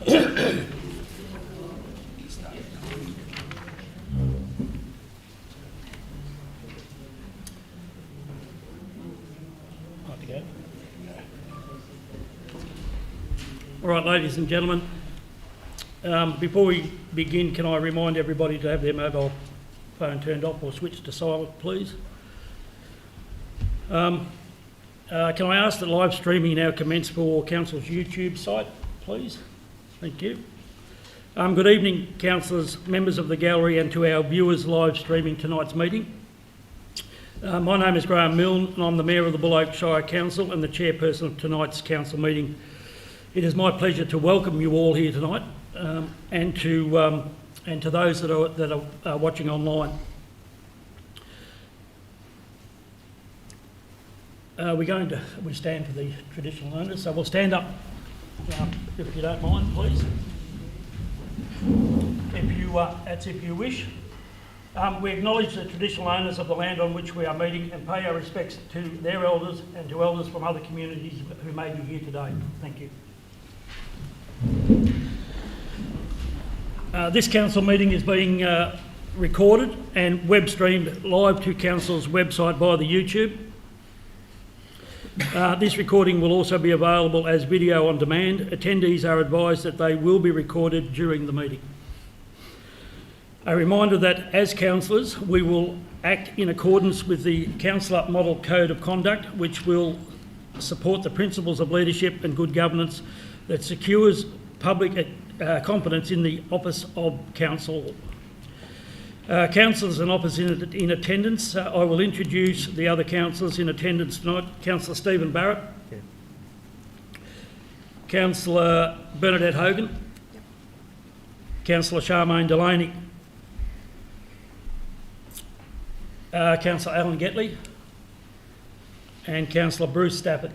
All right, ladies and gentlemen, before we begin, can I remind everybody to have their mobile phone turned off or switched to silent, please? Can I ask that live streaming now commence for Council's YouTube site, please? Thank you. Good evening, councillors, members of the gallery, and to our viewers live streaming tonight's meeting. My name is Graham Milne, and I'm the Mayor of the Buloke Shire Council and the chairperson of tonight's council meeting. It is my pleasure to welcome you all here tonight, and to those that are watching online. We stand for the traditional owners, so we'll stand up if you don't mind, please. If you wish. We acknowledge the traditional owners of the land on which we are meeting and pay our respects to their elders and to elders from other communities who may be here today. Thank you. This council meeting is being recorded and web streamed live to council's website via the YouTube. This recording will also be available as video on demand. Attendees are advised that they will be recorded during the meeting. A reminder that as councillors, we will act in accordance with the Councillor Model Code of Conduct, which will support the principles of leadership and good governance that secures public confidence in the office of council. Councillors and officers in attendance, I will introduce the other councillors in attendance tonight. Councillor Stephen Barrett. Yeah. Councillor Bernadette Hogan. Yep. Councillor Charmaine Delaney. Councillor Alan Getley. And Councillor Bruce Stafford.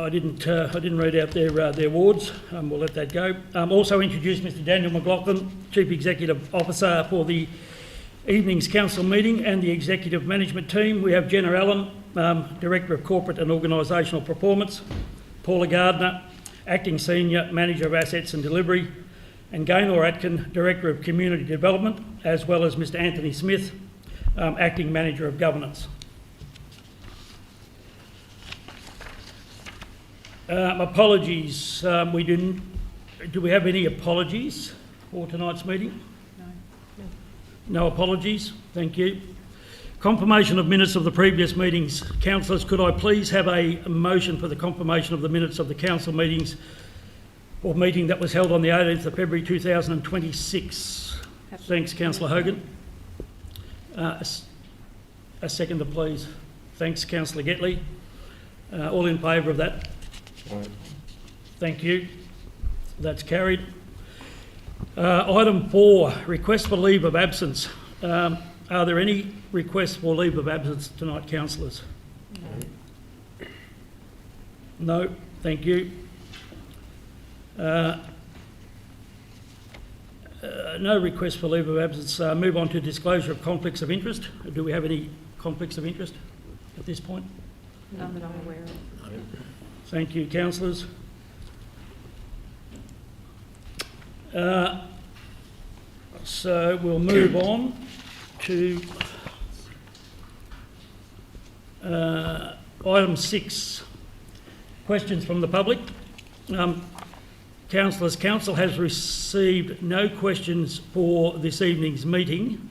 I didn't read out their wards. We'll let that go. Also introduce Mr Daniel McLaughlin, Chief Executive Officer for the evening's council meeting and the executive management team. We have Jenna Allen, Director of Corporate and Organisational Performance, Paula Gardner, Acting Senior Manager of Assets and Delivery, and Gaynor Atkin, Director of Community Development, as well as Mr Anthony Smith, Acting Manager of Governance. Apologies. Do we have any apologies for tonight's meeting? No apologies. Thank you. Confirmation of minutes of the previous meetings. Councillors, could I please have a motion for the confirmation of the minutes of the council meetings or meeting that was held on the 18th of February 2026? Thanks, Councillor Hogan. A seconder, please. Thanks, Councillor Getley. All in favour of that? Right. Thank you. That's carried. Item 4, request for leave of absence. Are there any requests for leave of absence tonight, councillors? No. Thank you. No request for leave of absence. Move on to disclosure of conflicts of interest. Do we have any conflicts of interest at this point? None that I'm aware of. Thank you, councillors. So we'll move on to item 6, questions from the public. Councillors, council has received no questions for this evening's meeting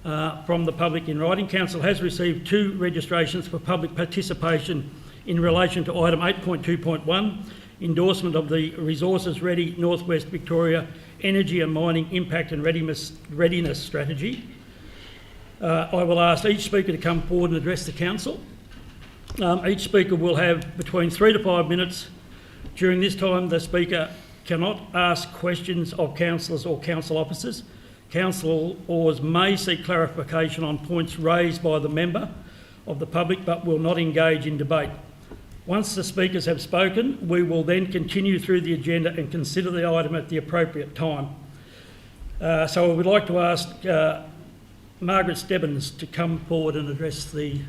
from the public in writing. Council has received 2 registrations for public participation in relation to item 8.2.1, endorsement of the Resources Ready North West Victoria Energy and Mining Impact and Readiness Strategy. I will ask each speaker to come forward and address the council. Each speaker will have between 3 to 5 minutes. During this time, the speaker cannot ask questions of councillors or council officers. Councillors may seek clarification on points raised by the member of the public but will not engage in debate. Once the speakers have spoken, we will then continue through the agenda and consider the item at the appropriate time. So I would like to ask Margaret Stebbins to come forward and address the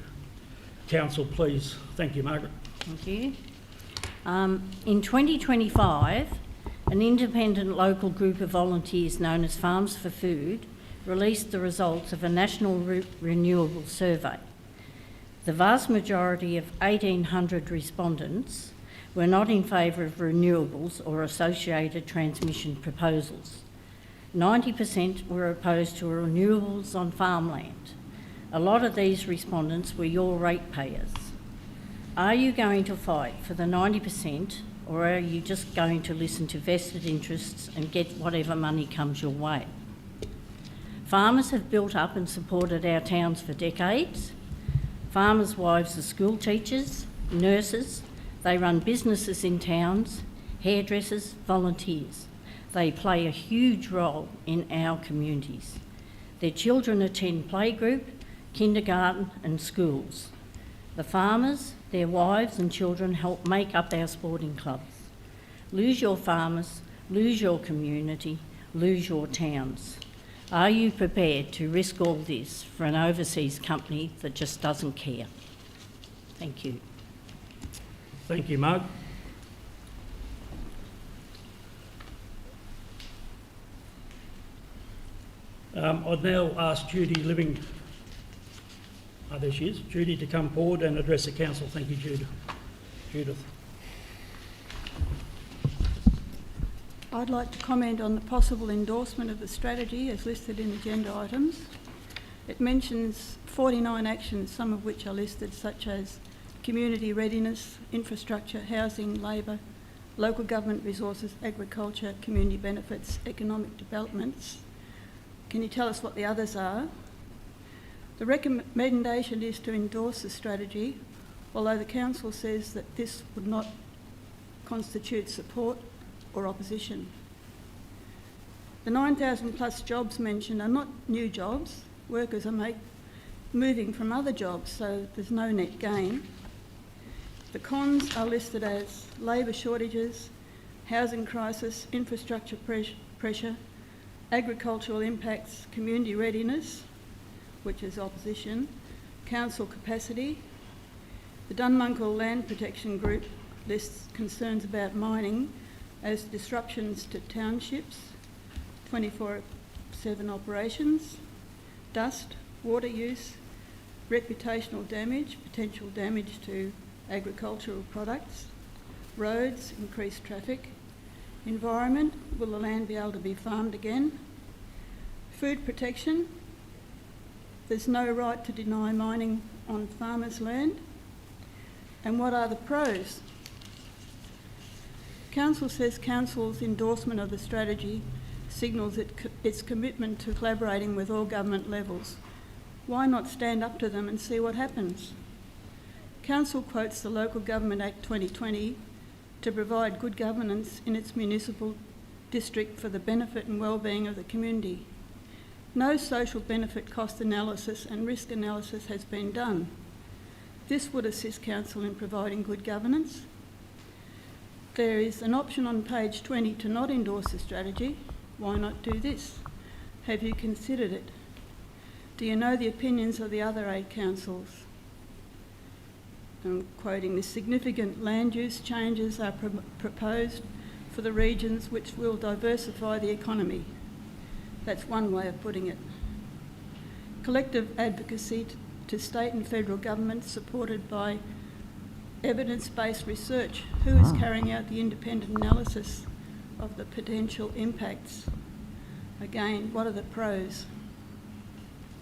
council, please. Thank you, Margaret. Thank you. In 2025, an independent local group of volunteers known as Farms for Food released the results of a national renewable survey. The vast majority of 1,800 respondents were not in favour of renewables or associated transmission proposals. 90% were opposed to renewables on farmland. A lot of these respondents were your ratepayers. Are you going to fight for the 90%, or are you just going to listen to vested interests and get whatever money comes your way? Farmers have built up and supported our towns for decades. Farmers' wives are school teachers, nurses, they run businesses in towns, hairdressers, volunteers. They play a huge role in our communities. Their children attend playgroup, kindergarten and schools. The farmers, their wives and children help make up our sporting clubs. Lose your farmers, lose your community, lose your towns. Are you prepared to risk all this for an overseas company that just doesn't care? Thank you. Thank you, Mark. I'd now ask Judy Living, there she is, Judy, to come forward and address the council. Thank you, Judith. I'd like to comment on the possible endorsement of the strategy as listed in agenda items. It mentions 49 actions, some of which are listed, such as community readiness, infrastructure, housing, labour, local government resources, agriculture, community benefits, economic developments. Can you tell us what the others are? The recommendation is to endorse the strategy, although the council says that this would not constitute support or opposition. The 9,000 plus jobs mentioned are not new jobs. Workers are moving from other jobs, so there's no net gain. The cons are listed as labour shortages, housing crisis, infrastructure pressure, agricultural impacts, community readiness, which is opposition, council capacity. The Dunmunkle Land Protection Group lists concerns about mining as disruptions to townships, 24/7 operations, dust, water use, reputational damage, potential damage to agricultural products, roads, increased traffic, environment, will the land be able to be farmed again, food protection, there's no right to deny mining on farmers' land, and what are the pros? Council says Council's endorsement of the strategy signals its commitment to collaborating with all government levels. Why not stand up to them and see what happens? Council quotes the Local Government Act 2020 to provide good governance in its municipal district for the benefit and well-being of the community. No social benefit cost analysis and risk analysis has been done. This would assist Council in providing good governance. There is an option on page 20 to not endorse the strategy. Why not do this? Have you considered it? Do you know the opinions of the other 8 councils? I'm quoting this: significant land use changes are proposed for the regions which will diversify the economy. That's one way of putting it. Collective advocacy to state and federal governments supported by evidence-based research. Who is carrying out the independent analysis of the potential impacts? Again, what are the pros?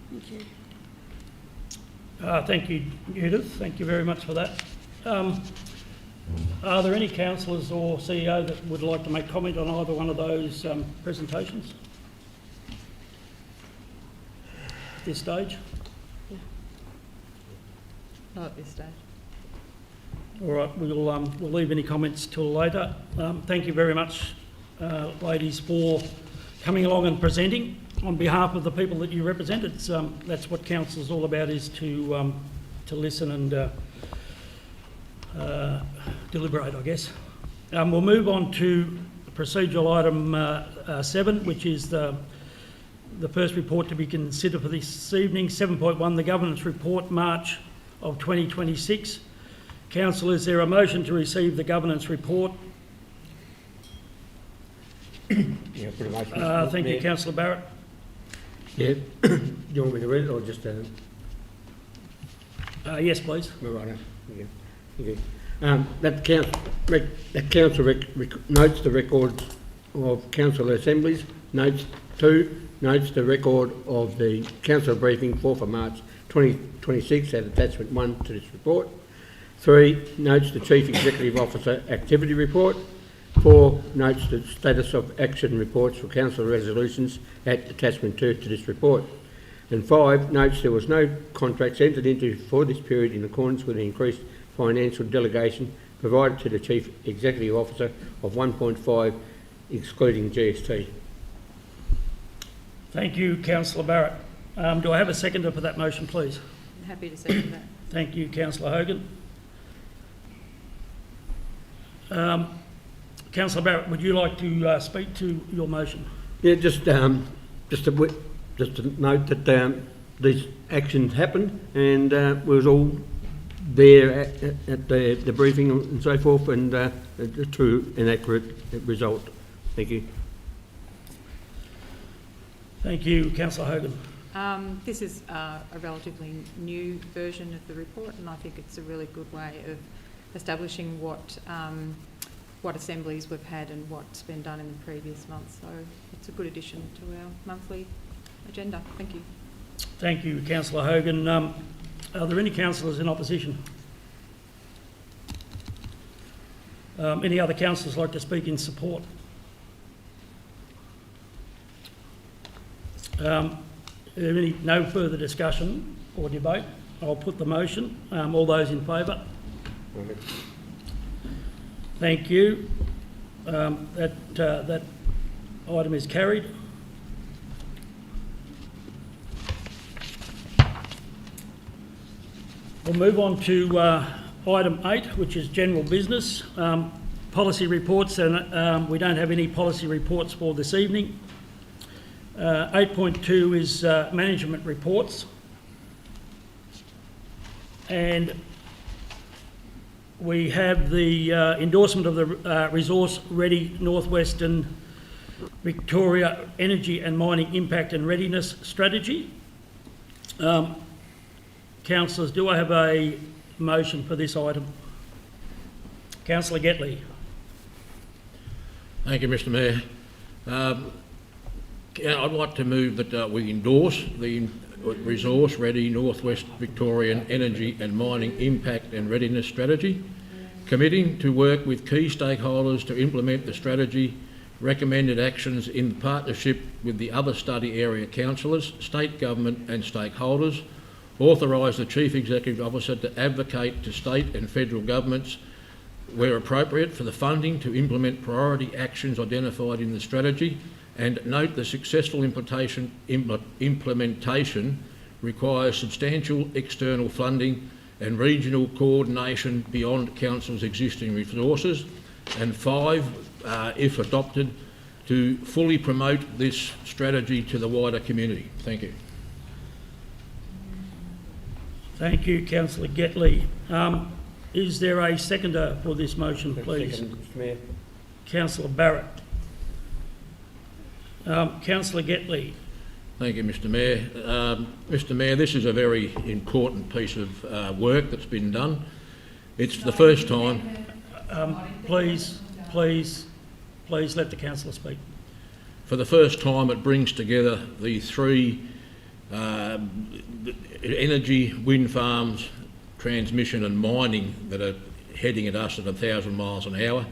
Thank you. Thank you, Judith. Thank you very much for that. Are there any councillors or CEO that would like to make comment on either one of those presentations at this stage? Not at this stage. All right, we'll leave any comments till later. Thank you very much, ladies, for coming along and presenting on behalf of the people that you represent. That's what council is all about, is to listen and deliberate, I guess. We'll move on to procedural item 7, which is the first report to be considered for this evening. 7.1, the Governance Report, March of 2026. Council, is there a motion to receive the governance report? Yeah, pretty much. Mr. Thank you, Mayor. Councillor Barrett. Yeah, do you want me to read it or just... Yes, please. Right, okay. Okay. That council notes the records of council assemblies. Notes 2 notes the record of the council briefing 4th of March 2026 at attachment 1 to this report. 3 notes the Chief Executive Officer activity report. 4 notes the status of action reports for council resolutions at attachment 2 to this report. And 5 notes there was no contracts entered into for this period in accordance with the increased financial delegation provided to the Chief Executive Officer of 1.5 excluding GST. Thank you, Councillor Barrett. Do I have a seconder for that motion, please? I'm happy to second that. Thank you, Councillor Hogan. Councillor Barrett, would you like to speak to your motion? Yeah, just to note that these actions happened and we was all there at the briefing and so forth, and a true and accurate result. Thank you. Thank you, Councillor Hogan. This is a relatively new version of the report, and I think it's a really good way of establishing what assemblies we've had and what's been done in the previous month. So it's a good addition to our monthly agenda. Thank you. Thank you, Councillor Hogan. Are there any councillors in opposition? Any other councillors like to speak in support? No further discussion or debate? I'll put the motion. All those in favour? Thank you. That item is carried. We'll move on to item 8, which is general business. Policy reports, and we don't have any policy reports for this evening. 8.2 is management reports. And we have the endorsement of the Resource Ready Northwestern Victoria Energy and Mining Impact and Readiness Strategy. Councillors, do I have a motion for this item? Councillor Getley. Thank you, Mr Mayor. I'd like to move that we endorse the Resource Ready Northwest Victorian Energy and Mining Impact and Readiness Strategy, committing to work with key stakeholders to implement the strategy, recommended actions in partnership with the other study area councillors, state government and stakeholders, authorise the Chief Executive Officer to advocate to state and federal governments where appropriate for the funding to implement priority actions identified in the strategy, and note the successful implementation requires substantial external funding and regional coordination beyond Council's existing resources, and 5, if adopted, to fully promote this strategy to the wider community. Thank you. Thank you, Councillor Getley. Is there a seconder for this motion, please? Second, Mr Mayor. Councillor Barrett. Councillor Getley. Thank you, Mr Mayor. Mr Mayor, this is a very important piece of work that's been done. It's the first time... Please let the councillor speak. For the first time, it brings together the 3 energy, wind farms, transmission and mining that are heading at us at 1,000 miles an hour.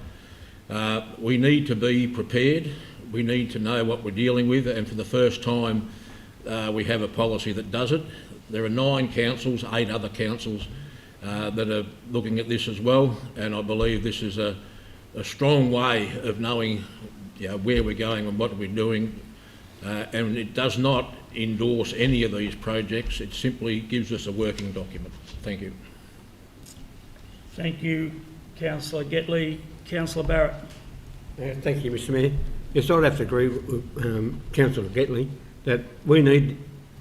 We need to be prepared. We need to know what we're dealing with, and for the first time we have a policy that does it. There are 9 councils, 8 other councils that are looking at this as well, and I believe this is a strong way of knowing where we're going and what we're doing, and it does not endorse any of these projects. It simply gives us a working document. Thank you. Thank you, Councillor Getley. Councillor Barrett. Thank you, Mr Mayor. Yes, I'd have to agree with Councillor Getley that we need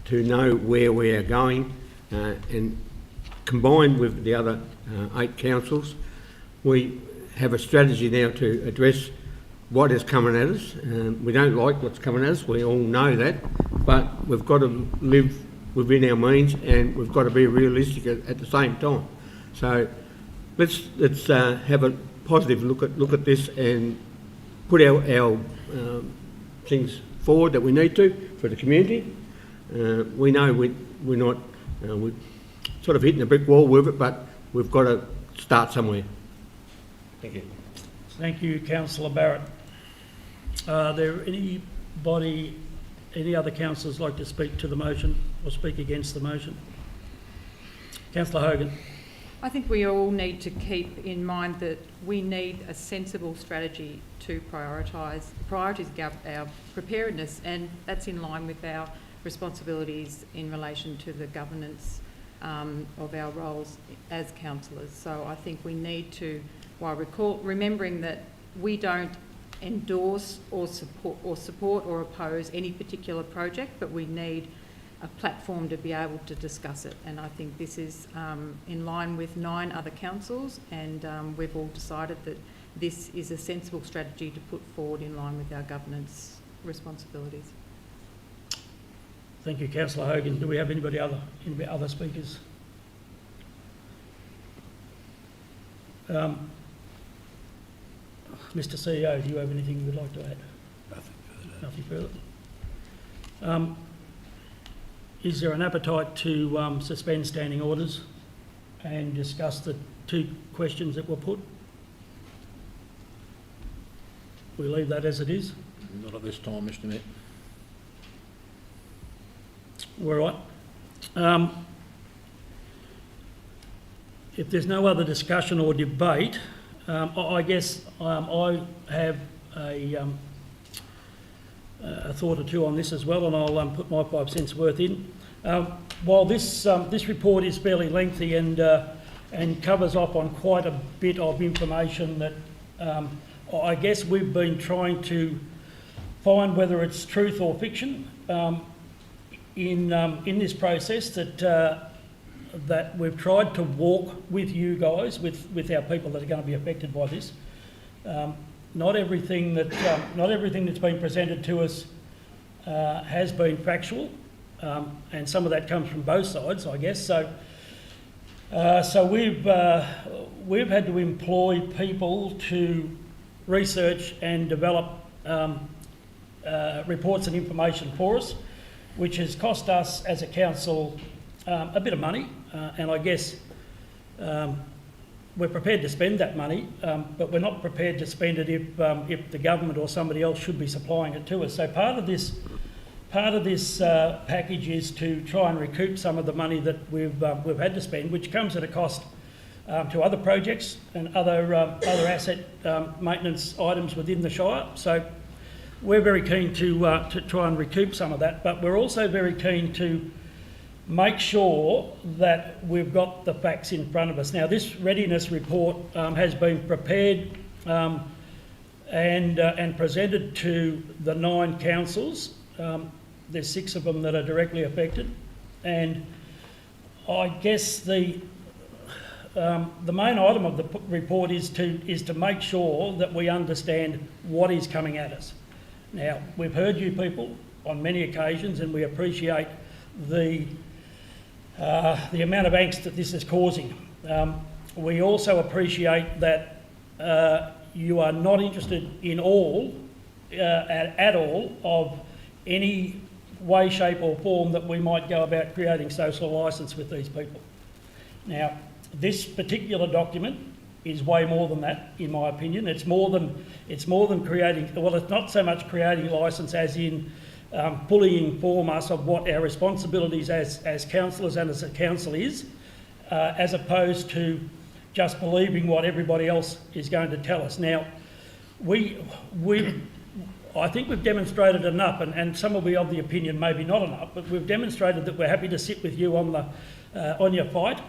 to know where we are going, and combined with the other 8 councils, we have a strategy now to address what is coming at us. We don't like what's coming at us, we all know that, but we've got to live within our means and we've got to be realistic at the same time. So let's have a positive look at this and put our things forward that we need to for the community. We know we're not we're sort of hitting a brick wall with it, but we've got to start somewhere. Thank you. Thank you, Councillor Barrett. Are there any other councillors like to speak to the motion or speak against the motion? Councillor Hogan. I think we all need to keep in mind that we need a sensible strategy to prioritise our preparedness, and that's in line with our responsibilities in relation to the governance of our roles as councillors. So I think we need to, while remembering that we don't endorse or support or oppose any particular project, but we need a platform to be able to discuss it. And I think this is in line with 9 other councils, and we've all decided that this is a sensible strategy to put forward in line with our governance responsibilities. Thank you, Councillor Hogan. Do we have any other speakers? Mr. CEO, do you have anything you would like to add? Nothing further. Is there an appetite to suspend standing orders and discuss the 2 questions that were put? We leave that as it is. Not at this time, Mr. Mayor. All right. If there's no other discussion or debate, I guess I have a thought or 2 on this as well, and I'll put my 5 cents worth in. While this report is fairly lengthy and covers off on quite a bit of information that I guess we've been trying to find whether it's truth or fiction in this process, that we've tried to walk with you guys, with our people that are going to be affected by this. Not everything that's been presented to us has been factual, and some of that comes from both sides, I guess. So we've had to employ people to research and develop reports and information for us, which has cost us as a council a bit of money, and I guess we're prepared to spend that money, but we're not prepared to spend it if the government or somebody else should be supplying it to us. So part of this package is to try and recoup some of the money that we've had to spend, which comes at a cost to other projects and other asset maintenance items within the Shire. So we're very keen to try and recoup some of that, but we're also very keen to make sure that we've got the facts in front of us. Now, this readiness report has been prepared and presented to the 9 councils. There's 6 of them that are directly affected, and I guess the main item of the report is to make sure that we understand what is coming at us. Now, we've heard you people on many occasions, and we appreciate the amount of angst that this is causing. We also appreciate that you are not interested in at all of any way, shape or form that we might go about creating social licence with these people. Now, this particular document is way more than that, in my opinion. It's more than creating, well, it's not so much creating licence as in fully inform us of what our responsibilities as councillors and as a council is, as opposed to just believing what everybody else is going to tell us. Now, I think we've demonstrated enough, and some will be of the opinion maybe not enough, but we've demonstrated that we're happy to sit with you on your fight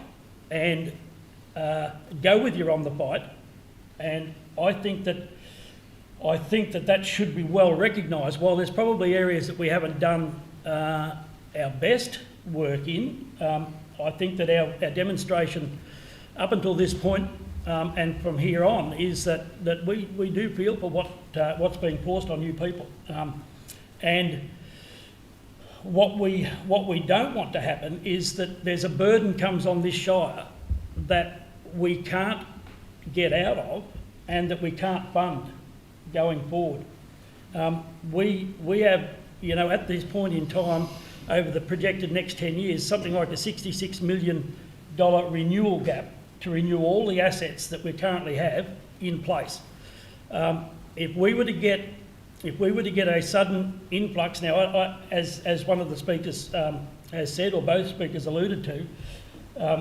and go with you on the fight, and I think that should be well recognised. While there's probably areas that we haven't done our best work in, I think that our demonstration up until this point and from here on is that we do feel for what's being forced on you people. And what we don't want to happen is that there's a burden comes on this shire that we can't get out of and that we can't fund going forward. We have, you know, at this point in time, over the projected next 10 years, something like a $66 million renewal gap to renew all the assets that we currently have in place. If we were to get a sudden influx, now as one of the speakers has said, or both speakers alluded to,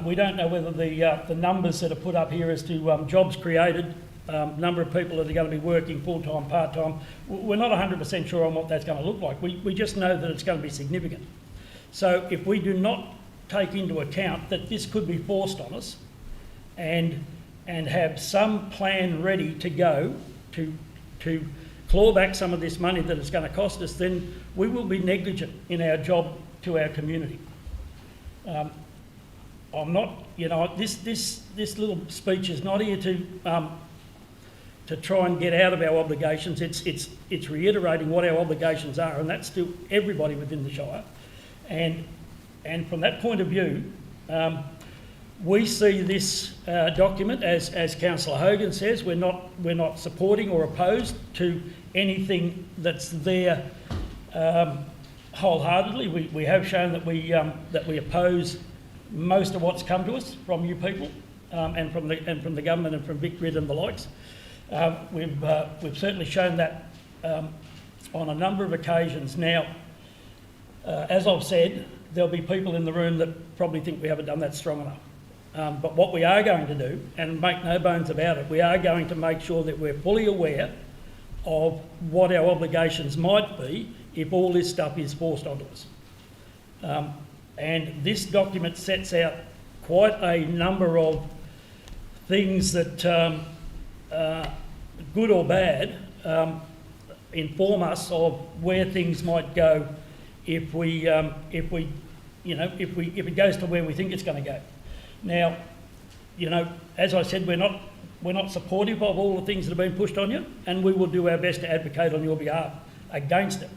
we don't know whether the numbers that are put up here as to jobs created, number of people that are going to be working full-time, part-time, we're not 100% sure on what that's going to look like. We just know that it's going to be significant. So if we do not take into account that this could be forced on us and have some plan ready to go to claw back some of this money that it's going to cost us, then we will be negligent in our job to our community. I'm not, you know, this little speech is not here to try and get out of our obligations. It's reiterating what our obligations are, and that's to everybody within the Shire. And from that point of view, we see this document as Councillor Hogan says. We're not supporting or opposed to anything that's there wholeheartedly. We have shown that we oppose most of what's come to us from you people and from the government and from Vic Grid and the likes. We've certainly shown that on a number of occasions. Now, as I've said, there'll be people in the room that probably think we haven't done that strong enough. But what we are going to do, and make no bones about it, we are going to make sure that we're fully aware of what our obligations might be if all this stuff is forced onto us. And this document sets out quite a number of things that, good or bad, inform us of where things might go if it goes to where we think it's going to go. Now, you know, as I said, we're not supportive of all the things that have been pushed on you, and we will do our best to advocate on your behalf against it.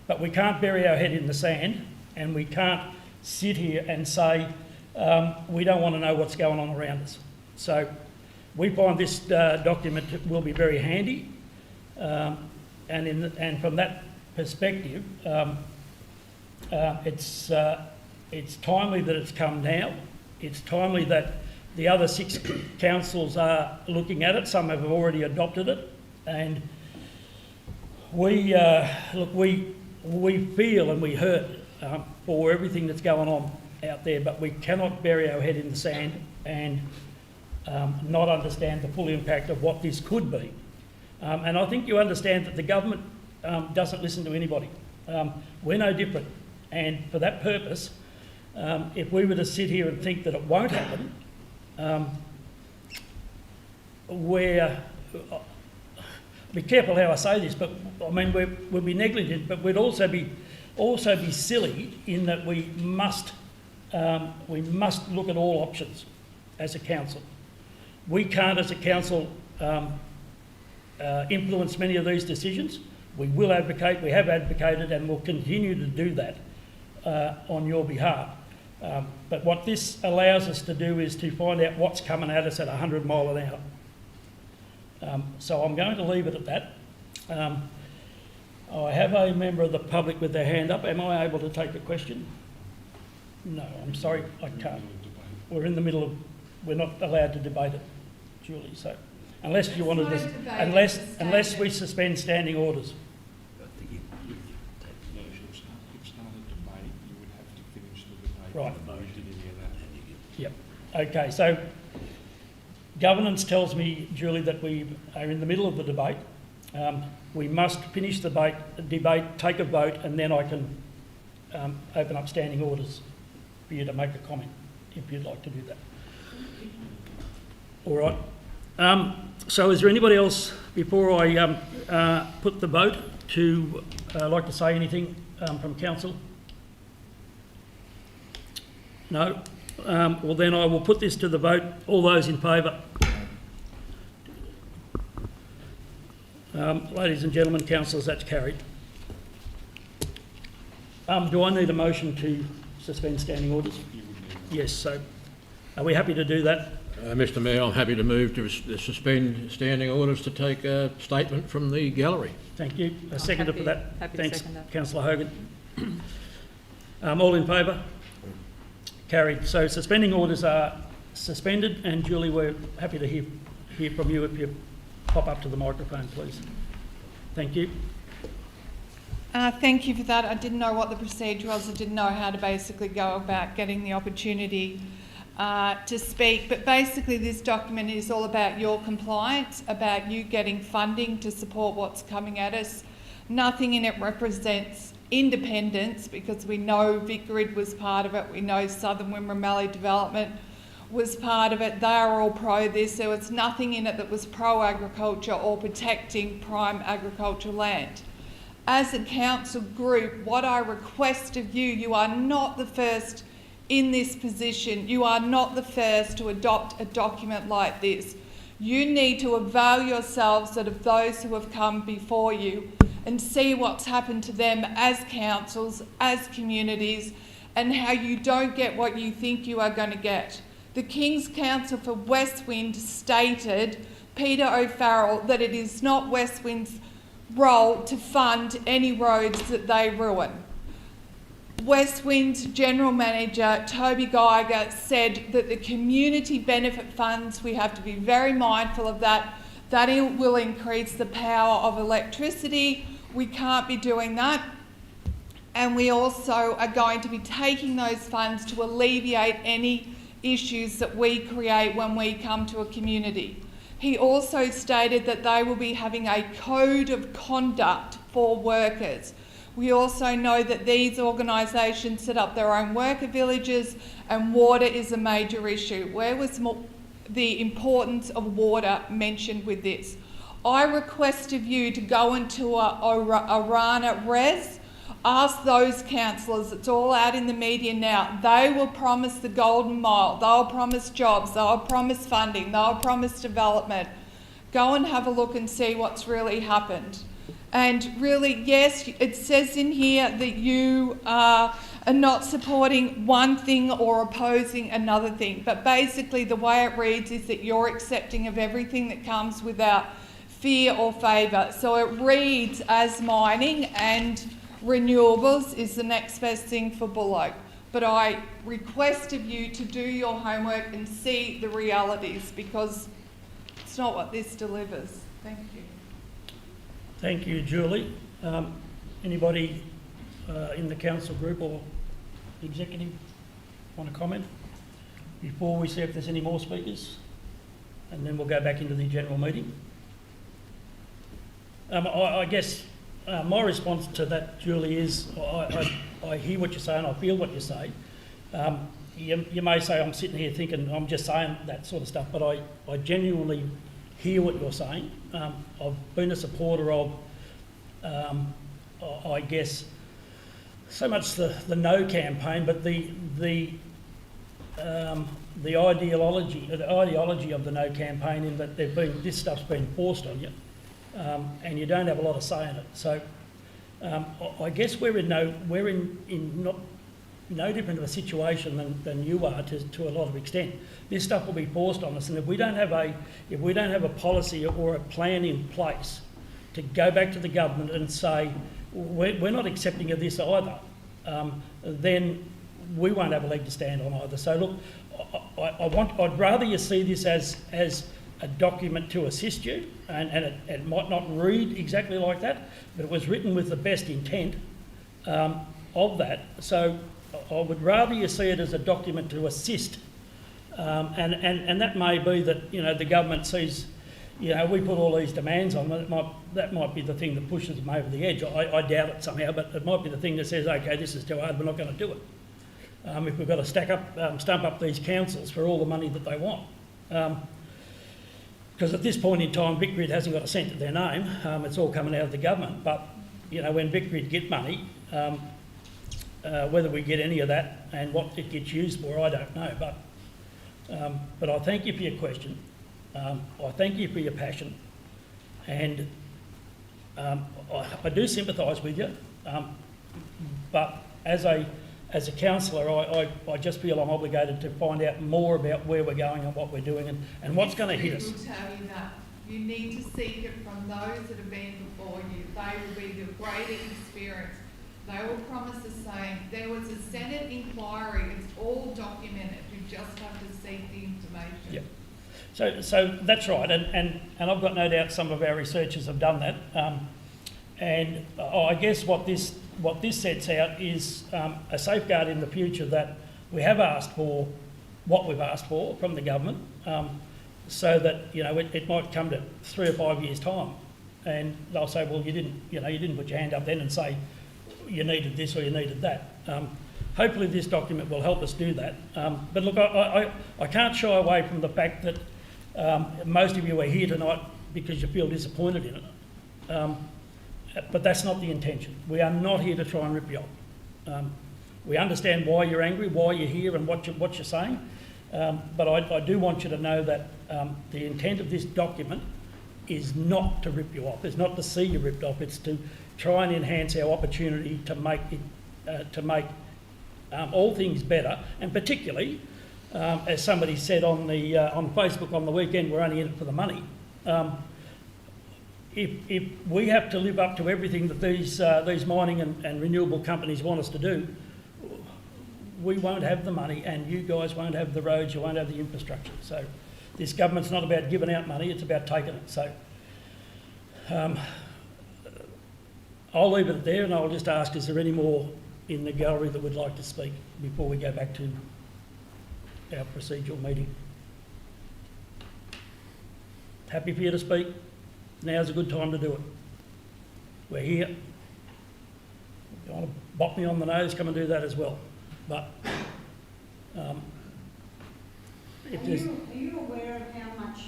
But we can't bury our head in the sand, and we can't sit here and say we don't want to know what's going on around us. So we find this document will be very handy, and from that perspective, it's timely that it's come now. It's timely that the other 6 councils are looking at it. Some have already adopted it, and we feel and we hurt for everything that's going on out there, but we cannot bury our head in the sand and not understand the full impact of what this could be. And I think you understand that the government doesn't listen to anybody. We're no different, and for that purpose, if we were to sit here and think that it won't happen, be careful how I say this, but I mean we'd be negligent, but we'd also be silly in that we must look at all options as a council. We can't, as a council, influence many of these decisions. We will advocate, we have advocated, and will continue to do that on your behalf. But what this allows us to do is to find out what's coming at us at 100 mile an hour. So I'm going to leave it at that. I have a member of the public with their hand up. Am I able to take a question? No, I'm sorry, I can't. We're in the middle of, we're not allowed to debate it, Julie, so unless you want to, unless we suspend standing orders. Right. Yep. Okay, so governance tells me, Julie, that we are in the middle of the debate. We must finish the debate, take a vote, and then I can open up standing orders for you to make a comment, if you'd like to do that. All right. So is there anybody else, before I put the vote, to like to say anything from council? No? Well, then I will put this to the vote. All those in favour? Ladies and gentlemen, councillors, that's carried. Do I need a motion to suspend standing orders? Yes, so are we happy to do that? Mr Mayor, I'm happy to move to suspend standing orders to take a statement from the gallery. Thank you. A seconder for that. Happy to Thanks, second that. Councillor Hogan. All in favour? Carried. So suspending orders are suspended, and Julie, we're happy to hear from you if you pop up to the microphone, please. Thank you. Thank you for that. I didn't know what the procedure was. I didn't know how to basically go about getting the opportunity to speak. But basically this document is all about your compliance, about you getting funding to support what's coming at us. Nothing in it represents independence, because we know Vicarage was part of it. We know Southern Wimmera Mallee Development was part of it. They are all pro this. There was nothing in it that was pro-agriculture or protecting prime agricultural land. As a council group, what I request of you, you are not the first in this position. You are not the first to adopt a document like this. You need to avail yourselves of those who have come before you and see what's happened to them as councils, as communities, and how you don't get what you think you are going to get. The King's Counsel for Westwind stated, Peter O'Farrell, that it is not Westwind's role to fund any roads that they ruin. Westwind's General Manager, Toby Geiger, said that the community benefit funds, we have to be very mindful of that. That it will increase the power of electricity. We can't be doing that. And we also are going to be taking those funds to alleviate any issues that we create when we come to a community. He also stated that they will be having a code of conduct for workers. We also know that these organisations set up their own worker villages, and water is a major issue. Where was the importance of water mentioned with this? I request of you to go into a Rana Res, ask those councillors, it's all out in the media now, they will promise the golden mile, they'll promise jobs, they'll promise funding, they'll promise development. Go and have a look and see what's really happened. And really, yes, it says in here that you are not supporting one thing or opposing another thing, but basically the way it reads is that you're accepting of everything that comes without fear or favour. So it reads as mining and renewables is the next best thing for Buloke. But I request of you to do your homework and see the realities, because it's not what this delivers. Thank you. Thank you, Julie. Anybody in the council group or executive want to comment before we see if there's any more speakers? And then we'll go back into the general meeting. I guess my response to that, Julie, is I hear what you're saying, I feel what you say. You may say I'm sitting here thinking I'm just saying that sort of stuff, but I genuinely hear what you're saying. I've been a supporter of, I guess, so much the no campaign, but the ideology of the no campaign, in that this stuff's been forced on you, and you don't have a lot of say in it. So I guess we're in not no different of a situation than you are to a lot of extent. This stuff will be forced on us, and if we don't have a policy or a plan in place to go back to the government and say we're not accepting of this either, then we won't have a leg to stand on either. So look, I'd rather you see this as a document to assist you, and it might not read exactly like that, but it was written with the best intent of that. So I would rather you see it as a document to assist, and that may be that, you know, the government sees, you know, we put all these demands on them, that might be the thing that pushes them over the edge. I doubt it somehow, but it might be the thing that says, okay, this is too hard, we're not going to do it. If we've got to stump up these councils for all the money that they want. Because at this point in time, Vicarage hasn't got a cent to their name. It's all coming out of the government. But, you know, when Vicarage get money, Whether we get any of that and what it gets used for, I don't know. But I thank you for your question. I thank you for your passion, and I do sympathise with you. But as a councillor, I just feel I'm obligated to find out more about where we're going and what we're doing and what's going to hit us. Will tell you that you need to seek it from those that have been before you. They will be the greater experience. They will promise the same. There was a Senate inquiry. It's all documented. You just have to seek the information. Yeah. So that's right, and I've got no doubt some of our researchers have done that. And I guess what this sets out is a safeguard in the future that we have asked for what we've asked for from the government, so that it might come to 3 or 5 years' time, and they'll say, well, you didn't put your hand up then and say you needed this or you needed that. Hopefully this document will help us do that. But look, I can't shy away from the fact that most of you are here tonight because you feel disappointed in it. But that's not the intention. We are not here to try and rip you off. We understand why you're angry, why you're here and what you're saying. But I do want you to know that the intent of this document is not to rip you off. It's not to see you ripped off. It's to try and enhance our opportunity to make all things better, and particularly, as somebody said on Facebook on the weekend, we're only in it for the money. If we have to live up to everything that these mining and renewable companies want us to do, we won't have the money, and you guys won't have the roads, you won't have the infrastructure. So this government's not about giving out money, it's about taking it. So I'll leave it there, and I'll just ask, is there any more in the gallery that would like to speak before we go back to our procedural meeting? Happy for you to speak. Now's a good time to do it. We're here. If you want to bop me on the nose, come and do that as well. But if there's... Are you aware of how much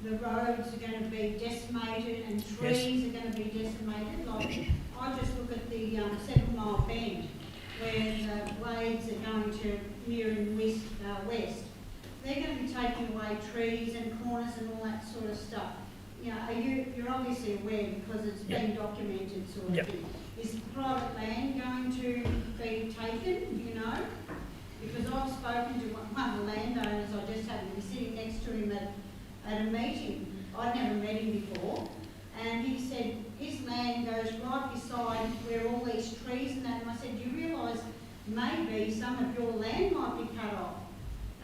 the roads are going to be decimated and trees are going to be decimated? Like, I just look at the 7 Mile Bend, where the blades are going to near and west. They're going to be taking away trees and corners and all that sort of stuff. You're obviously aware because it's been documented sort of thing. Is private land going to be taken, Because I've spoken to one of the landowners, I just happened to be sitting next to him at a meeting. I'd never met him before. And he said his land goes right beside where all these trees and that. And I said, do you realise maybe some of your land might be cut off?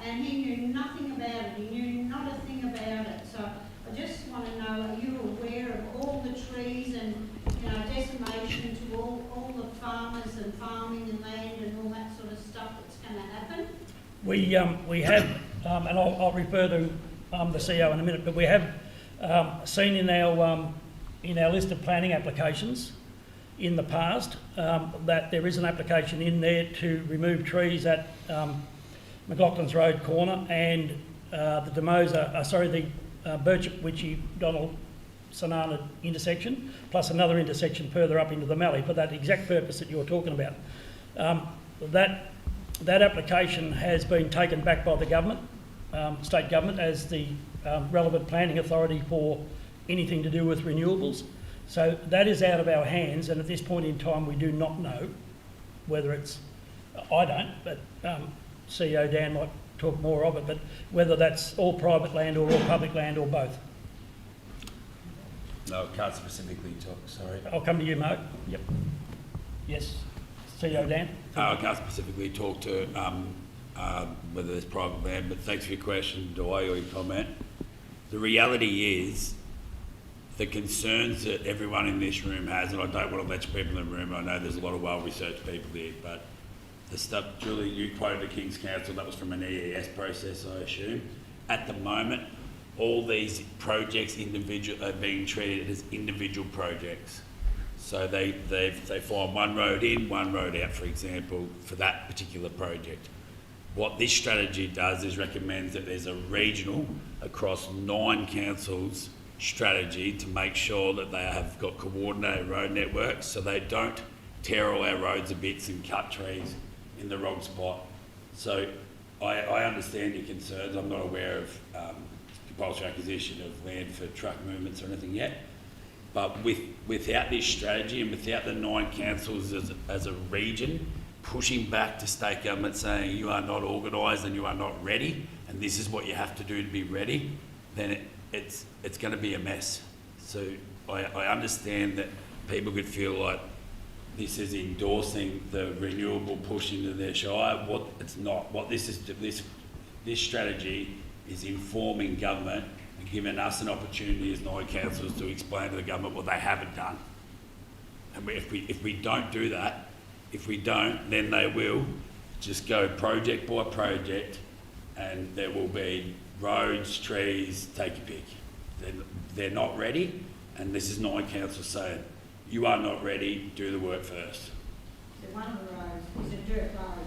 And he knew nothing about it. He knew not a thing about it. So I just want to know, are you aware of all the trees and decimation to all the farmers and farming and land and all that sort of stuff that's going to happen? We have, and I'll refer to the CEO in a minute, but we have seen in our list of planning applications in the past that there is an application in there to remove trees at McLaughlin's Road corner and the Birchip Witchy Donald Sanana intersection, plus another intersection further up into the Mallee for that exact purpose that you're talking about. That application has been taken back by the government, state government, as the relevant planning authority for anything to do with renewables. So that is out of our hands, and at this point in time we do not know whether it's, I don't, but CEO Dan might talk more of it, but whether that's all private land or all public land or both. No, I can't specifically talk, sorry. I'll come to you, Mo. Yep. Yes, CEO Dan. I can't specifically talk to whether there's private land, but thanks for your question, Dwayne, or your comment. The reality is the concerns that everyone in this room has, and I don't want to let people in the room, I know there's a lot of well-researched people here, but the stuff, Julie, you quoted the King's Council, that was from an EES process, I assume. At the moment, all these projects are being treated as individual projects. So they form one road in, one road out, for example, for that particular project. What this strategy does is recommends that there's a regional, across 9 councils, strategy to make sure that they have got coordinated road networks so they don't tear all our roads to bits and cut trees in the wrong spot. So I understand your concerns. I'm not aware of compulsory acquisition of land for truck movements or anything yet. But without this strategy and without the 9 councils as a region pushing back to state government saying you are not organised and you are not ready and this is what you have to do to be ready, then it's going to be a mess. So I understand that people could feel like this is endorsing the renewable push into their shire. What it's not. What this is, this strategy is informing government and giving us an opportunity as 9 councils to explain to the government what they haven't done. And if we don't do that, then they will just go project by project, and there will be roads, trees, take your pick. They're not ready, and this is 9 councils saying, you are not ready, do the work first. So one of the roads is a dirt road.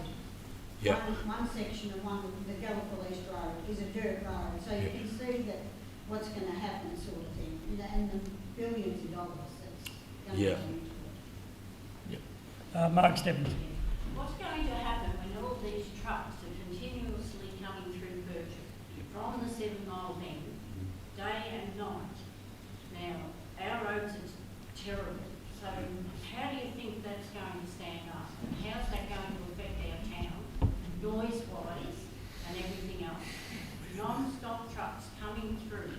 Yep. One section of the Gallipoli East Road is a dirt road. So you can see that what's going to happen sort of thing. And the billions of dollars that's going to go into it. Mark Stebbins. What's going to happen when all these trucks are continuously coming through Bircham from the 7 Mile Bend, day and night? Now, our roads are terrible. So how do you think that's going to stand up? And how's that going to affect our town, noise-wise and everything else? Non-stop trucks coming through.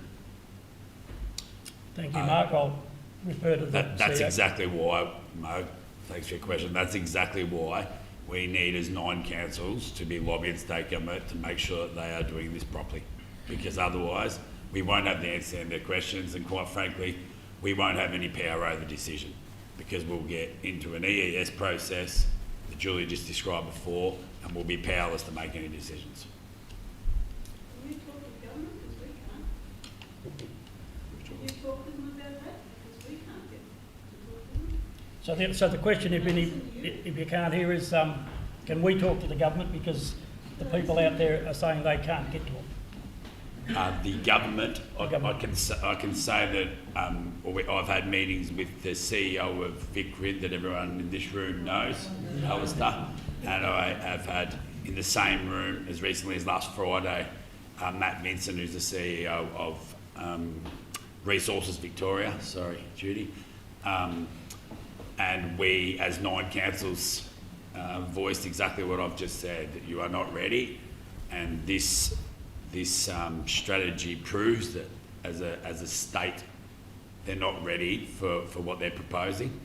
Thank you, Mark. I'll refer to the That's CEO. exactly why, Mo, thanks for your question. That's exactly why we need as 9 councils to be lobbying state government to make sure that they are doing this properly. Because otherwise, we won't have the answer to their questions, and quite frankly, we won't have any power over the decision, because we'll get into an EES process that Julia just described before, and we'll be powerless to make any decisions. Will you talk to government, because we can't? Will you talk to them about that, because we can't get to talk to them? So the question, if you can't hear, is can we talk to the government, because the people out there are saying they can't get to them? The government, I can say that I've had meetings with the CEO of Vic Grid that everyone in this room knows, Alistair, and I have had in the same room as recently as last Friday, Matt Vincent, who's the CEO of Resources Victoria, sorry Judy, and we as 9 councils voiced exactly what I've just said, that you are not ready, and this strategy proves that as a state they're not ready for what they're proposing,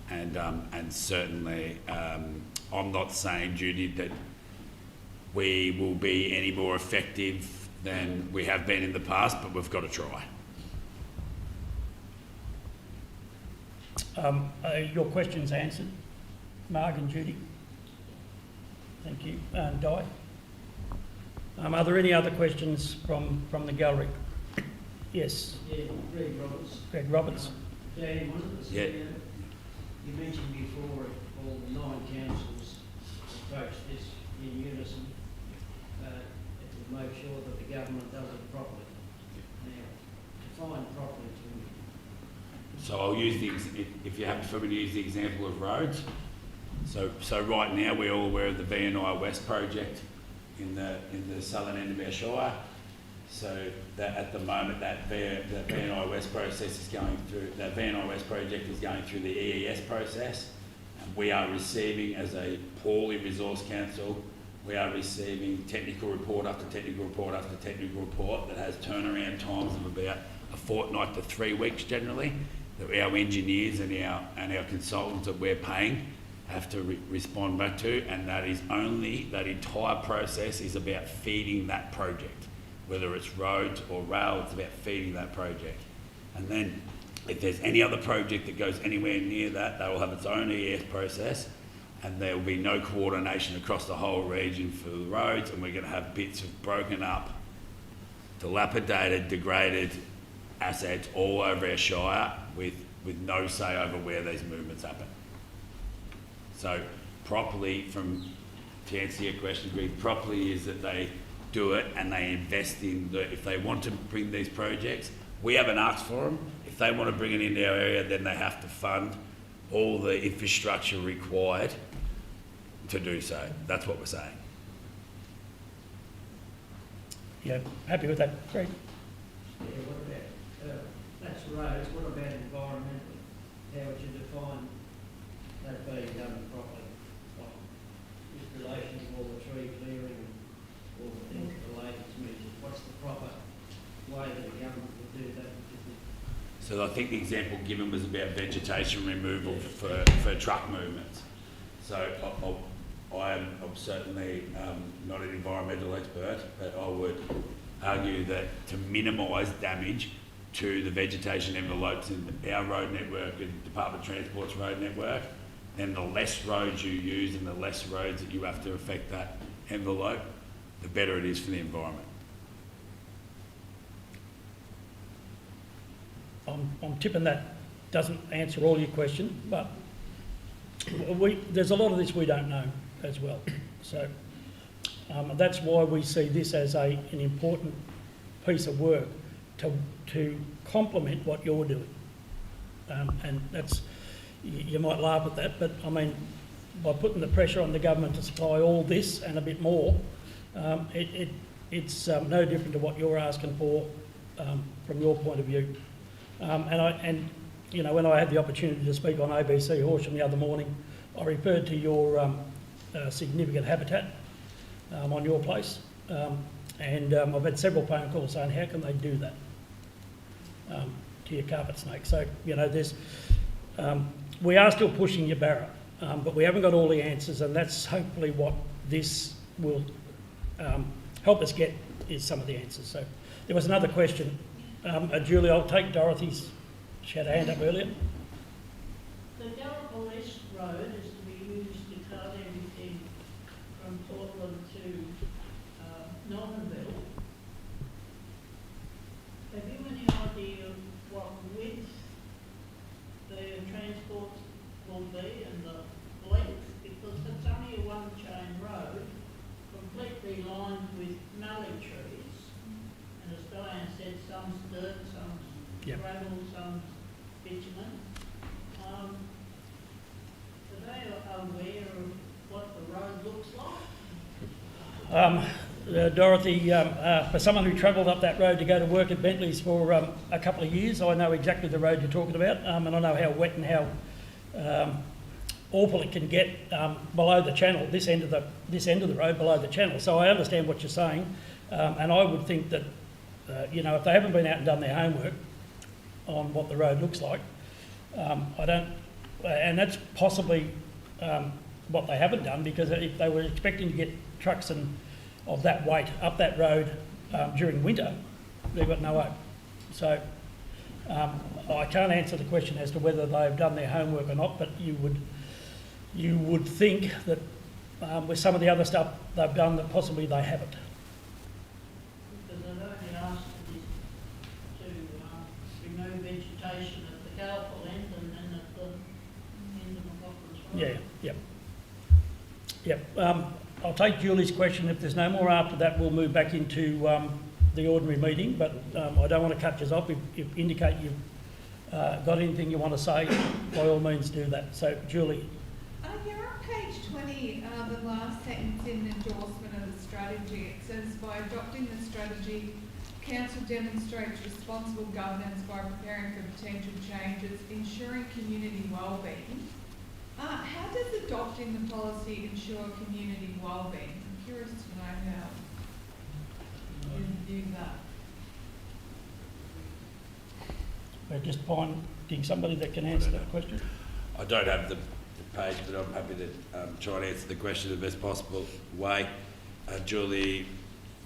and certainly I'm not saying, Judy, that we will be any more effective than we have been in the past, but we've got to try. Your question's answered, Mark and Judy. Thank you. Di? Are there any other questions from the gallery? Yes. Yeah, Greg Roberts. Greg Roberts. Dan, wasn't it? Yeah. You mentioned before all the 9 councils approach this in unison to make sure that the government does it properly. Now, define properly to me. So I'll use if you're happy for me to use the example of roads. So right now we're all aware of the VNI West project in the southern end of our shire. So that at the moment that VNI West process is going through, that VNI West project is going through the EES process. And we are receiving, as a poorly resourced council, we are receiving technical report after technical report after technical report that has turnaround times of about a fortnight to 3 weeks generally, that our engineers and our consultants that we're paying have to respond back to, and that entire process is about feeding that project. Whether it's roads or rail, it's about feeding that project. And then if there's any other project that goes anywhere near that, they will have its own ES process, and there will be no coordination across the whole region for the roads, and we're going to have bits of broken up, dilapidated, degraded assets all over our shire with no say over where these movements happen. So properly, to answer your question, Greg, properly is that they do it and they invest in if they want to bring these projects, we haven't asked for them. If they want to bring it into our area, then they have to fund all the infrastructure required to do so. That's what we're saying. Yeah, happy with that, Greg? Yeah, what about, that's roads, what about environmental? How would you define that being done properly? Like, with relation to all the tree clearing and all the things related to it, what's the proper way that the government would do that? So I think the example given was about vegetation removal for truck movements. So I'm certainly not an environmental expert, but I would argue that to minimise damage to the vegetation envelopes in our road network and Department of Transport's road network, then the less roads you use and the less roads that you have to affect that envelope, the better it is for the environment. I'm tipping that doesn't answer all your question, but there's a lot of this we don't know as well. So that's why we see this as an important piece of work to complement what you're doing. And that's, you might laugh at that, but I mean, by putting the pressure on the government to supply all this and a bit more, it's no different to what you're asking for from your point of view. And you know, when I had the opportunity to speak on ABC Horsham the other morning, I referred to your significant habitat on your place, and I've had several phone calls saying, how can they do that to your carpet snake? So, you know, there's, we are still pushing your barra, but we haven't got all the answers, and that's hopefully what this will help us get, is some of the answers. So there was another question. Julie, I'll take Dorothy's. She had a hand up earlier. The Gallipoli West Road is to be used to cut everything from Portland to Normanville. Have you any idea what width the transport will be and the length? Because it's only a one-chain road, completely lined with mallee trees. And as Diane said, some's dirt, some's gravel, some's bitumen. Are they aware of what the road looks like? Dorothy, for someone who travelled up that road to go to work at Bentley's for a couple of years, I know exactly the road you're talking about, and I know how wet and how awful it can get below the channel, this end of the road below the channel. So I understand what you're saying, and I would think that you know, if they haven't been out and done their homework on what the road looks like, I don't, and that's possibly what they haven't done, because if they were expecting to get trucks of that weight up that road during winter, they've got no hope. So I can't answer the question as to whether they've done their homework or not, but you would think that with some of the other stuff they've done, that possibly they haven't. Because they've only asked to remove vegetation at the Gallipoli end and then at the end of McLaughlin's Road. Yeah, yep. I'll take Julie's question. If there's no more after that, we'll move back into the ordinary meeting, but I don't want to cut you off. If indicate you've got anything you want to say, by all means do that. So, Julie. Yeah, on page 20, the last sentence in endorsement of the strategy, it says, by adopting the strategy, Council demonstrates responsible governance by preparing for potential changes, ensuring community wellbeing. How does adopting the policy ensure community wellbeing? I'm curious to know how you view that. We're just finding somebody that can answer that question. I don't have the page, but I'm happy to try and answer the question in the best possible way. Julie,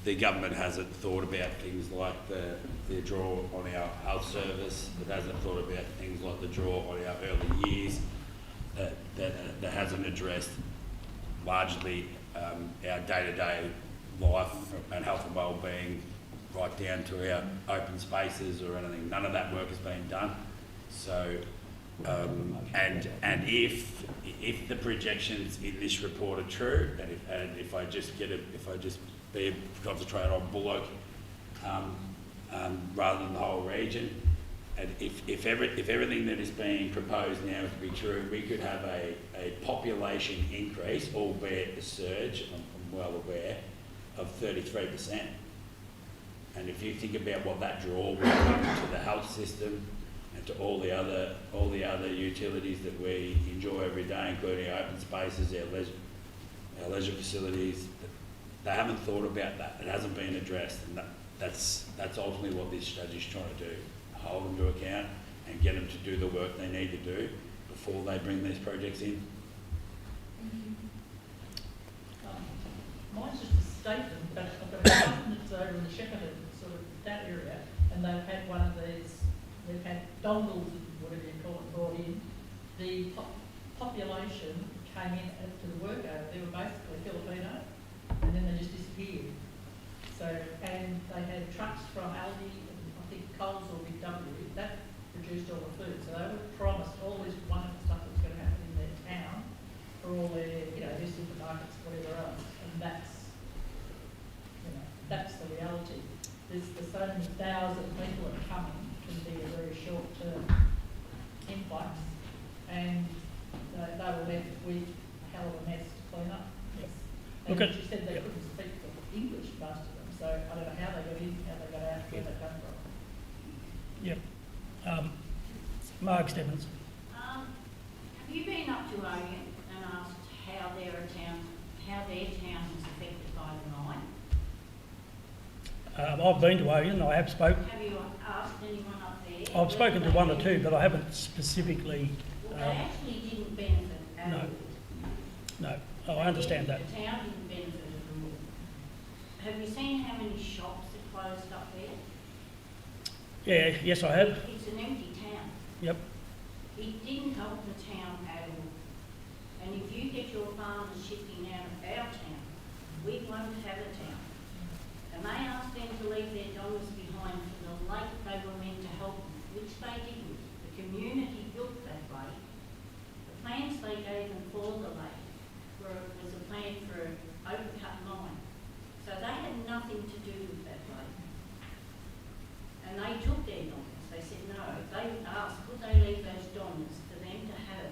the government hasn't thought about things like the draw on our health service. It hasn't thought about things like the draw on our early years. That hasn't addressed largely our day-to-day life and health and wellbeing, right down to our open spaces or anything. None of that work has been done. So, and if the projections in this report are true, and if I just concentrate on Buloke rather than the whole region, And if everything that is being proposed now is to be true, we could have a population increase, albeit a surge, I'm well aware, of 33%. And if you think about what that draw will do to the health system and to all the other utilities that we enjoy every day, including our open spaces, our leisure facilities, they haven't thought about that. It hasn't been addressed, and that's ultimately what this strategy is trying to do. Hold them to account and get them to do the work they need to do before they bring these projects in. Mine's just a statement, but I've got a cousin that's over in the Shepparton, sort of that area, and they've had one of these, they've had dongles, whatever you call it, brought in. The population came in to the work over, they were basically Filipino, and then they just disappeared. So, and they had trucks from Aldi, and I think Coles or Big W, that produced all the food. So they were promised all this wonderful stuff that was going to happen in their town for all their, their supermarkets, whatever else. And that's the reality. There's so many thousand people that are coming, can be a very short-term influx, and they were left with a hell of a mess to clean up. Yes. And she said they couldn't speak English, most of them, so I don't know how they got in, how they got out, where they come from. Yep. Mark Stebbins. Have you been up to Oyen and asked how their town is affected by the mine? I've been to Oyen, I have spoken. Have you asked anyone up there? I've spoken to one or two, but I haven't specifically. Well, they actually didn't benefit at all. No, I understand that. The town didn't benefit at all. Have you seen how many shops are closed up there? Yeah, yes, I have. It's an empty town. Yep. It didn't help the town at all. And if you get your farmers shifting out of our town, we won't have a town. And they asked them to leave their dollars behind for the lake they were meant to help them, which they didn't. The community built that lake. The plans they gave them for the lake was a plan for an open cut mine. So they had nothing to do with that lake. And they took their dollars. They said no. They asked, could they leave those dollars for them to have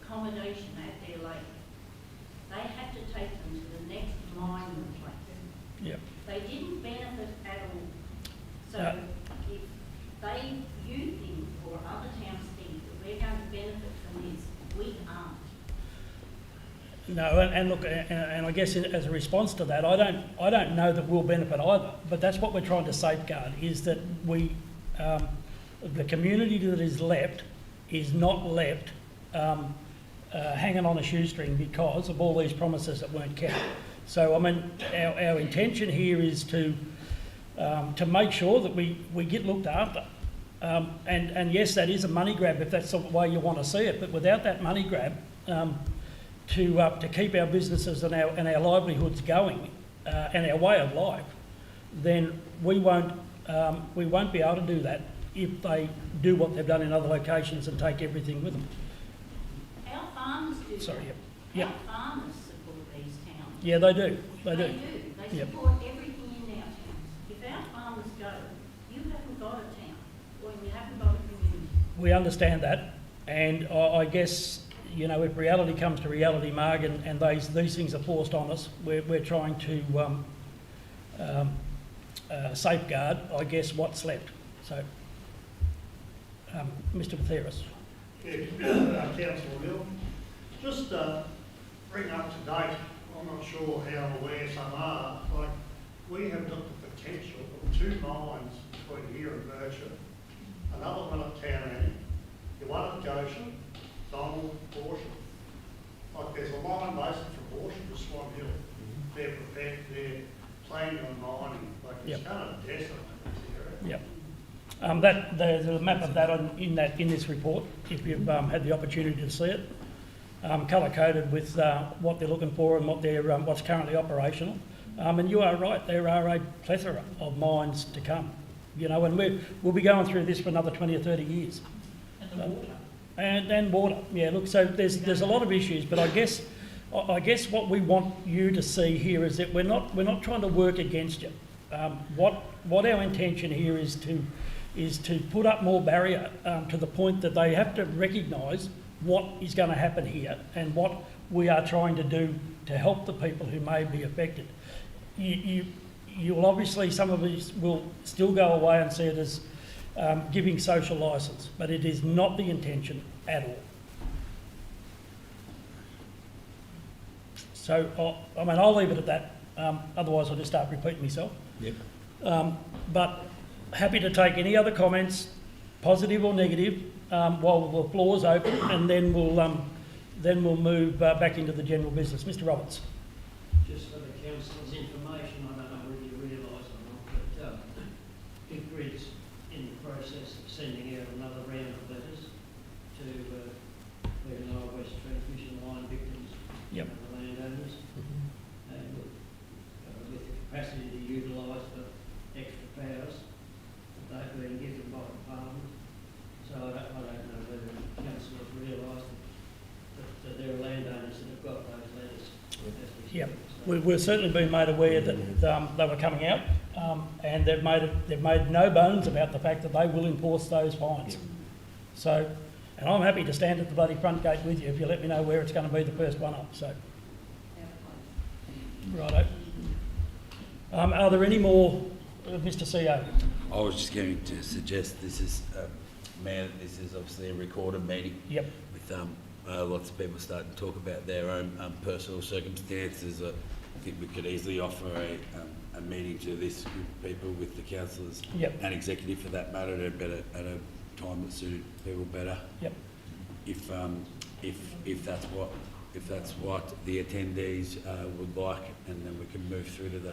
accommodation at their lake? They had to take them to the next mining place. Yep. They didn't benefit at all. So if you think, or other towns think, that we're going to benefit from this, we aren't. No, and look, and I guess as a response to that, I don't know that we'll benefit either. But that's what we're trying to safeguard: is that we, the community that is left, is not left hanging on a shoestring because of all these promises that weren't kept. So I mean, our intention here is to make sure that we get looked after. And yes, that is a money grab if that's the way you want to see it. But without that money grab, to keep our businesses and our livelihoods going and our way of life, then we won't be able to do that if they do what they've done in other locations and take everything with them. Our farmers do. Sorry, that. yep. Our farmers support these towns. Yeah, they do. They do. They Yep. support everything in our towns. If our farmers go, you haven't got a town, or you haven't got a community. We understand that, and I guess, if reality comes to reality, Marg, and these things are forced on us, we're trying to safeguard, I guess, what's left. So, Mr. Matheras. Yeah, Councillor Mill, just bring up to date, I'm not sure how aware some are, like, we have got the potential of 2 mines between here and Bircham, another one at Town End, the one at Goshen, Donald, Horsham. Like, there's a line basically from Horsham to Swan Hill. They're prepared, they're planning on mining, like, it's Yep. kind of desolate this area. Yep. There's a map of that in this report, if you've had the opportunity to see it, colour-coded with what they're looking for and what's currently operational. And you are right, there are a plethora of mines to come, and we'll be going through this for another 20 or 30 years. And the water. And water, yeah. Look, so there's a lot of issues, but I guess what we want you to see here is that we're not trying to work against you. What our intention here is is to put up more barrier to the point that they have to recognise what is going to happen here and what we are trying to do to help the people who may be affected. You'll obviously, some of us will still go away and see it as giving social licence, but it is not the intention at all. So, I'll leave it at that. Otherwise, I'll just start repeating myself. Yep. But happy to take any other comments, positive or negative, while the floor's open, and then we'll move back into the general business. Mr. Roberts. Just for the councillor's information, I don't know whether you realise or not, but Grid's in the process of sending out another round of letters to the Lower West Transmission Line victims Yep. and the landowners, and with the capacity to utilise the extra powers that they've been given by the Parliament. So I don't know whether councillors realise that there are landowners that have got those letters. Yep. We've certainly been made aware that they were coming out, and they've made no bones about the fact that they will enforce those fines. So, and I'm happy to stand at the bloody front gate with you if you let me know where it's going to be the first one up. So, righto. Are there any more, Mr. CEO? I was just going to suggest this is, Mayor, this is obviously a recorded meeting. Yep. With lots of people starting to talk about their own personal circumstances. I think we could easily offer a meeting to this group of people with the councillors Yep. and executive for that matter at a time that suited people better. Yep. If that's what the attendees would like, and then we can move through to the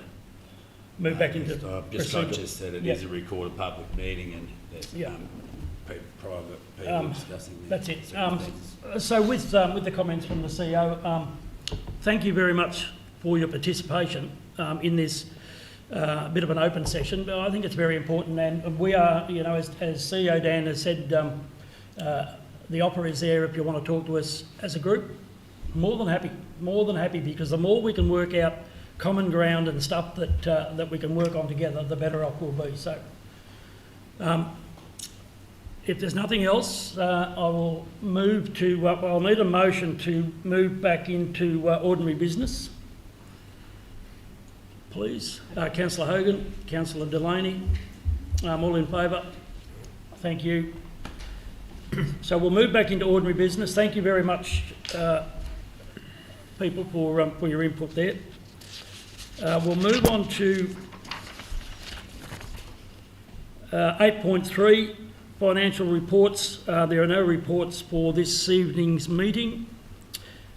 Move back into just procedure. conscious that it Yep. is a recorded public meeting and there's Yep. private people discussing That's it. things. So with the comments from the CEO, thank you very much for your participation in this bit of an open session. But I think it's very important, and we are, as CEO Dan has said, the offer is there if you want to talk to us as a group. More than happy, because the more we can work out common ground and stuff that we can work on together, the better off we'll be. So, if there's nothing else, I will move to. I'll need a motion to move back into ordinary business, please. Councillor Hogan, Councillor Delaney, all in favour? Thank you. So we'll move back into ordinary business. Thank you very much, people, for your input there. We'll move on to 8.3, financial reports. There are no reports for this evening's meeting.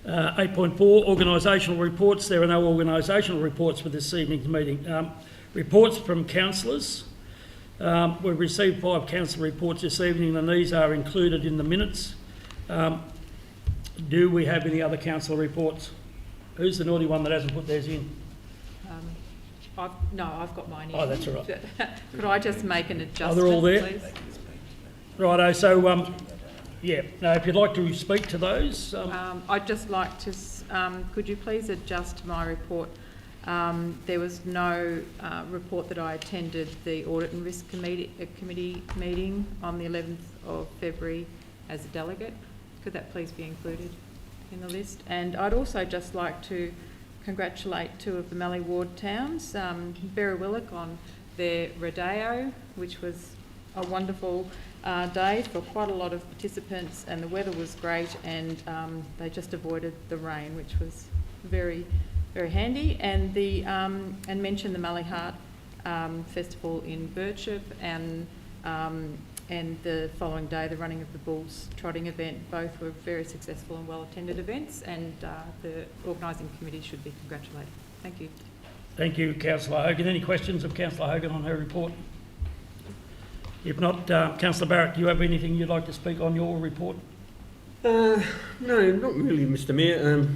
8.4, organisational reports. There are no organisational reports for this evening's meeting. Reports from councillors. We've received 5 council reports this evening, and these are included in the minutes. Do we have any other council reports? Who's the naughty one that hasn't put theirs in? I've got mine in. Oh, that's all right. Could I just make an adjustment, Oh, they're all there? please? Righto, so, yeah, now if you'd like to speak to those. I'd just like to, could you please adjust my report? There was no report that I attended the Audit and Risk Committee meeting on the 11th of February as a delegate. Could that please be included in the list? And I'd also just like to congratulate 2 of the Mallee Ward towns, Berrywillock on their Rodeo, which was a wonderful day for quite a lot of participants, and the weather was great, and they just avoided the rain, which was very, very handy. And and mention the Mallee Heart Festival in Birchip, and the following day the running of the Bulls trotting event. Both were very successful and well attended events, and the organising committee should be congratulated. Thank you. Thank you, Councillor Hogan. Any questions of Councillor Hogan on her report? If not, Councillor Barrett, do you have anything you'd like to speak on your report? No, not really, Mr. Mayor.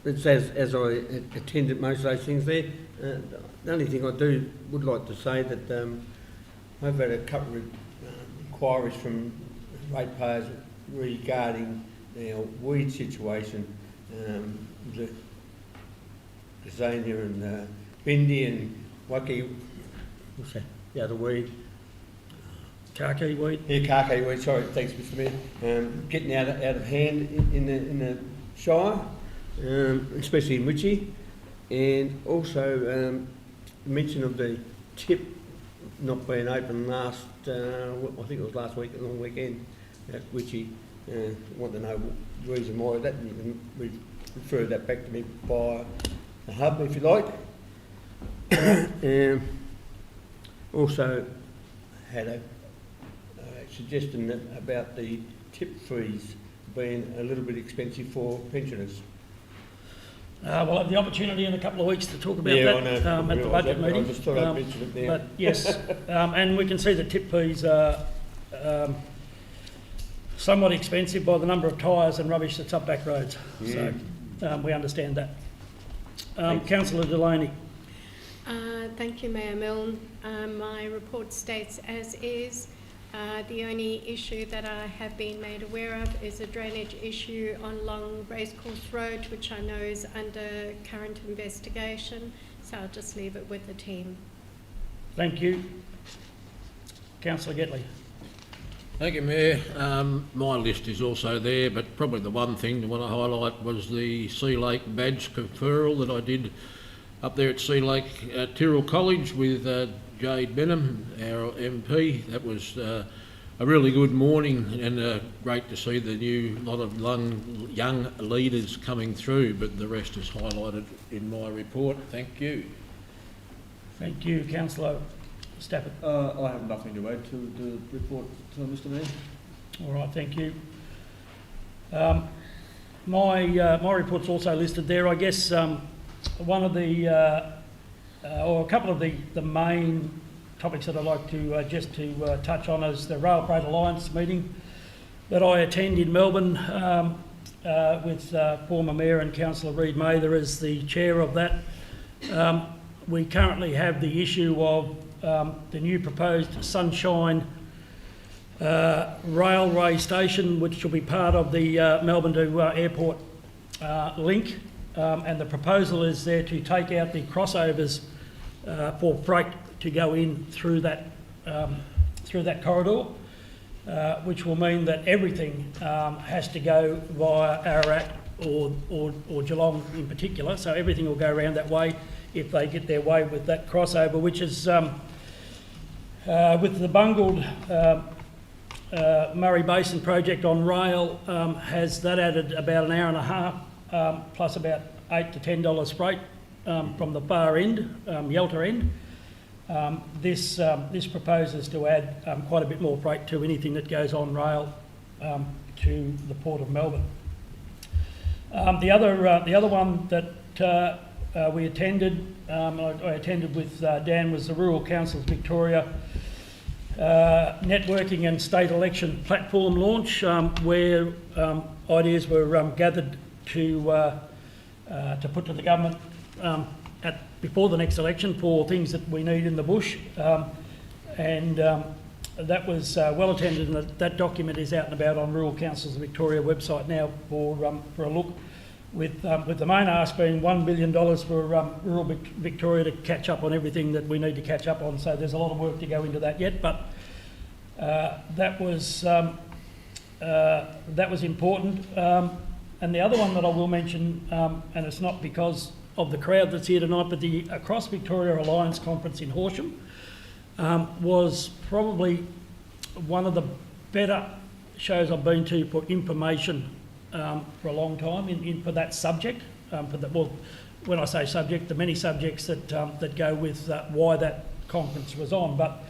It's as I attended most of those things there. The only thing I would like to say that I've had a couple of inquiries from ratepayers regarding our weed situation, the Gazania and Bindi and Waki, what's that, the other weed? Khaki weed. Yeah, khaki weed, sorry, thanks Mr Mayor. Getting out of hand in the Shire, especially in Ritchie, and also mention of the tip not being open last, I think it was last week, a long weekend at Ritchie. Want to know the reason why that, and you can refer that back to me by the hub if you like. Also had a suggestion that about the tip fees being a little bit expensive for pensioners. We'll have the opportunity in a couple of weeks to talk about Yeah, that I know, at the budget meeting. I just thought I'd mention it now. But yes, and we can see the tip fees are somewhat expensive by the number of tyres and rubbish that's up back roads. So we understand that. Councillor Delaney. Thank you, Mayor Milne. My report states as is. The only issue that I have been made aware of is a drainage issue on Long Racecourse Road, which I know is under current investigation, so I'll just leave it with the team. Thank you. Councillor Getley. Thank you, Mayor. My list is also there, but probably the one thing I want to highlight was the Sea Lake badge conferral that I did up there at Sea Lake Tyrrell College with Jade Benham, our MP. That was a really good morning, and great to see the new lot of young leaders coming through, but the rest is highlighted in my report. Thank you. Thank you, Councillor Stafford. I have nothing to add to the report, Mr Mayor. All right, thank you. My report's also listed there. I guess one of the, or a couple of the main topics that I'd like to touch on is the Rail Freight Alliance meeting that I attend in Melbourne with former Mayor and Councillor Reid Mather as the chair of that. We currently have the issue of the new proposed Sunshine railway station, which will be part of the Melbourne to Airport link, and the proposal is there to take out the crossovers for freight to go in through that corridor, which will mean that everything has to go via Ararat or Geelong in particular. So everything will go around that way if they get their way with that crossover, which is with the bungled Murray Basin project on rail, has that added about an hour and a half plus about $8 to $10 freight from the far end, Yelta end. This proposes to add quite a bit more freight to anything that goes on rail to the Port of Melbourne. The other one that we attended, I attended with Dan, was the Rural Councils Victoria networking and state election platform launch, where ideas were gathered to put to the government before the next election for things that we need in the bush, and that was well attended, and that document is out and about on Rural Councils Victoria website now for a look, with the main ask being $1 billion for rural Victoria to catch up on everything that we need to catch up on. So there's a lot of work to go into that yet, but that was important. And the other one that I will mention, and it's not because of the crowd that's here tonight, but the Across Victoria Alliance Conference in Horsham was probably one of the better shows I've been to for information for a long time for that subject. When I say subject, the many subjects that go with why that conference was on. But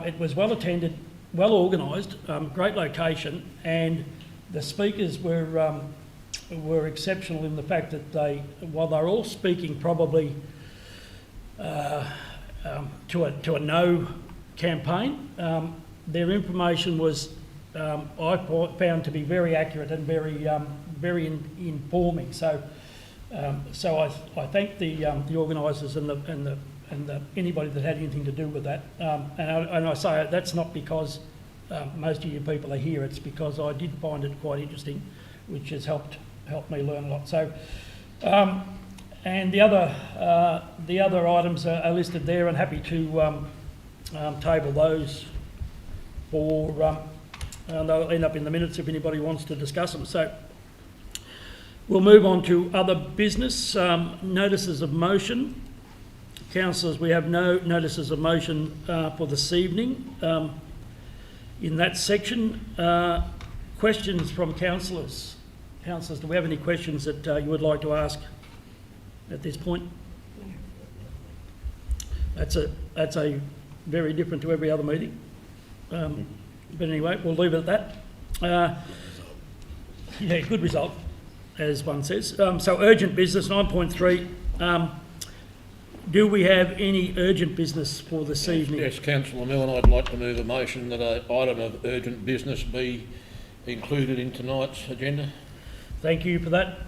it was well attended, well organised, great location, and the speakers were exceptional in the fact that while they're all speaking probably to a no campaign, their information was I found to be very accurate and very informing. So I thank the organisers and anybody that had anything to do with that. And I say that's not because most of you people are here. It's because I did find it quite interesting, which has helped me learn a lot. So, and the other items are listed there, and happy to table those for, and they'll end up in the minutes if anybody wants to discuss them. So we'll move on to other business. Notices of motion. Councillors, we have no notices of motion for this evening. In that section, questions from councillors. Councillors, do we have any questions that you would like to ask at this point? That's a very different to every other meeting. But anyway, we'll leave it at that. Yeah, good result, as one says. So urgent business, 9.3. Do we have any urgent business for this evening? Yes, Councillor Milne, I'd like to move a motion that an item of urgent business be included in tonight's agenda. Thank you for that.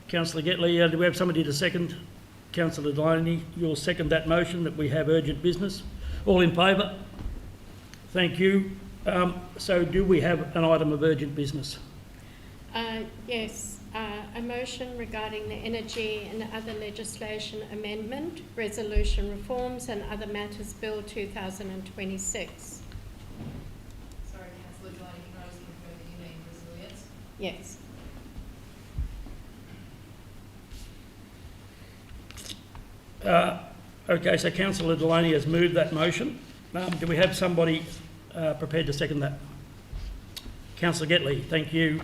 Councillor Getley, do we have somebody to second? Councillor Delaney, you'll second that motion that we have urgent business. All in favour? Thank you. So do we have an item of urgent business? Yes, a motion regarding the energy and other legislation amendment, resolution reforms and other matters Bill 2026. Sorry, Councillor Delaney, can I just confirm that you mean resilience? Yes. Okay, so Councillor Delaney has moved that motion. Do we have somebody prepared to second that? Councillor Getley, thank you.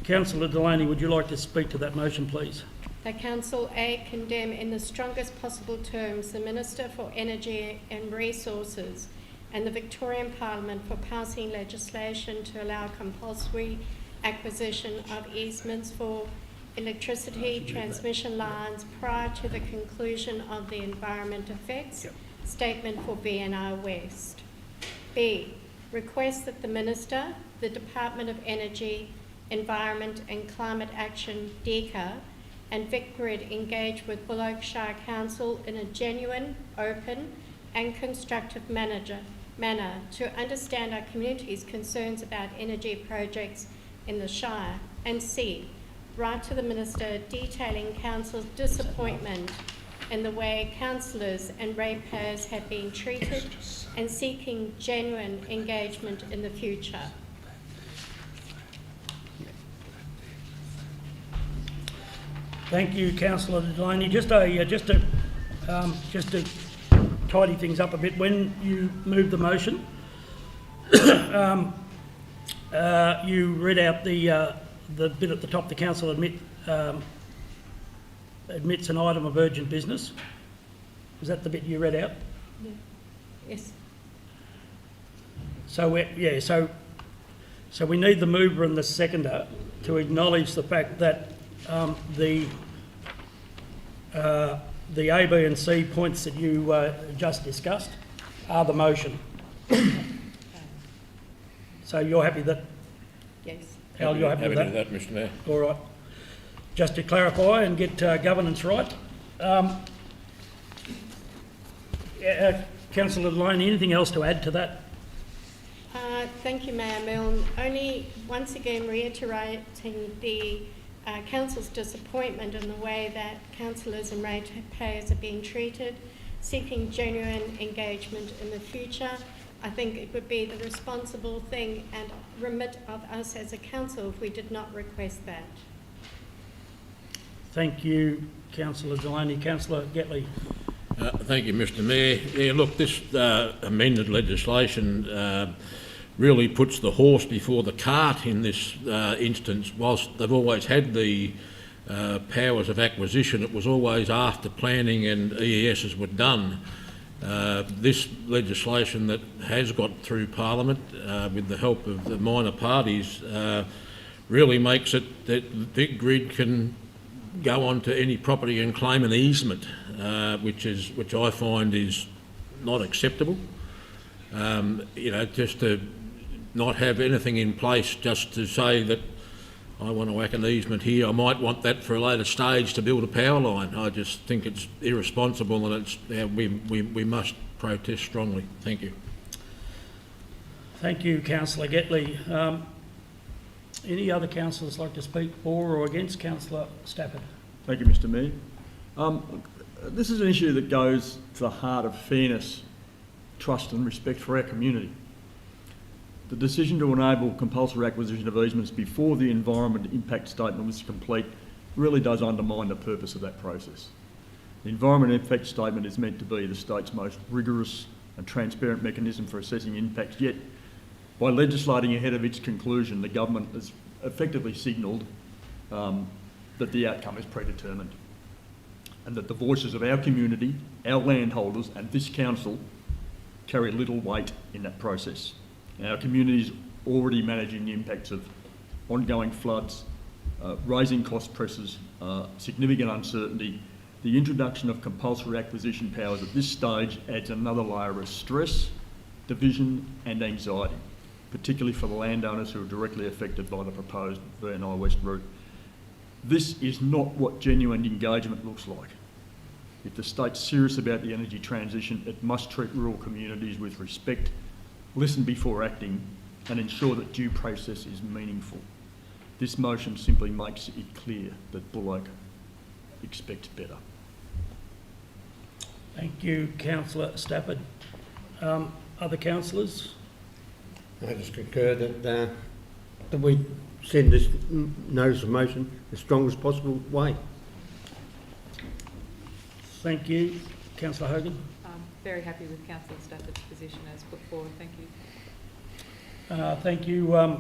Councillor Delaney, would you like to speak to that motion, please? That Council A condemn in the strongest possible terms the Minister for Energy and Resources and the Victorian Parliament for passing legislation to allow compulsory acquisition of easements for electricity transmission lines prior to the conclusion of the environment effects statement for BNR West. B, request that the Minister, the Department of Energy, Environment and Climate Action, DECA, and VicGrid engage with Buloke Shire Council in a genuine, open and constructive manner to understand our community's concerns about energy projects in the Shire. And C, write to the Minister detailing Council's disappointment in the way councillors and ratepayers have been treated and seeking genuine engagement in the future. Thank you, Councillor Delaney. Just to tidy things up a bit, when you moved the motion, you read out the bit at the top. The council admits an item of urgent business. Was that the bit you read out? Yeah. Yes. So so we need the mover and the seconder to acknowledge the fact that the A, B and C points that you just discussed are the motion. So you're happy that? Yes. Al, you're happy with that? Happy with that, Mr Mayor. All right. Just to clarify and get governance right. Councillor Delaney, anything else to add to that? Thank you, Mayor Milne. Only once again reiterating the Council's disappointment in the way that councillors and ratepayers are being treated, seeking genuine engagement in the future. I think it would be the responsible thing and remit of us as a council if we did not request that. Thank you, Councillor Delaney. Councillor Getley. Thank you, Mr Mayor. Yeah, look, this amended legislation really puts the horse before the cart in this instance. Whilst they've always had the powers of acquisition, it was always after planning and EESs were done. This legislation that has got through Parliament with the help of the minor parties really makes it that VicGrid can go onto any property and claim an easement, which I find is not acceptable. Just to not have anything in place just to say that I want to whack an easement here. I might want that for a later stage to build a power line. I just think it's irresponsible and we must protest strongly. Thank you. Thank you, Councillor Getley. Any other councillors like to speak for or against? Councillor Stafford. Thank you, Mr Mayor. This is an issue that goes to the heart of fairness, trust and respect for our community. The decision to enable compulsory acquisition of easements before the environment impact statement was complete really does undermine the purpose of that process. The environment impact statement is meant to be the state's most rigorous and transparent mechanism for assessing impacts, yet by legislating ahead of its conclusion, the government has effectively signalled that the outcome is predetermined and that the voices of our community, our landholders and this council carry little weight in that process. Our community is already managing the impacts of ongoing floods, raising cost pressures, significant uncertainty. The introduction of compulsory acquisition powers at this stage adds another layer of stress, division and anxiety, particularly for the landowners who are directly affected by the proposed VNI West route. This is not what genuine engagement looks like. If the state's serious about the energy transition, it must treat rural communities with respect, listen before acting, and ensure that due process is meaningful. This motion simply makes it clear that Buloke expects better. Thank you, Councillor Stafford. Other councillors? I just concur that we send this notice of motion the strongest possible way. Thank you. Councillor Hogan? I'm very happy with Councillor Stafford's position as put forward. Thank you. Thank you.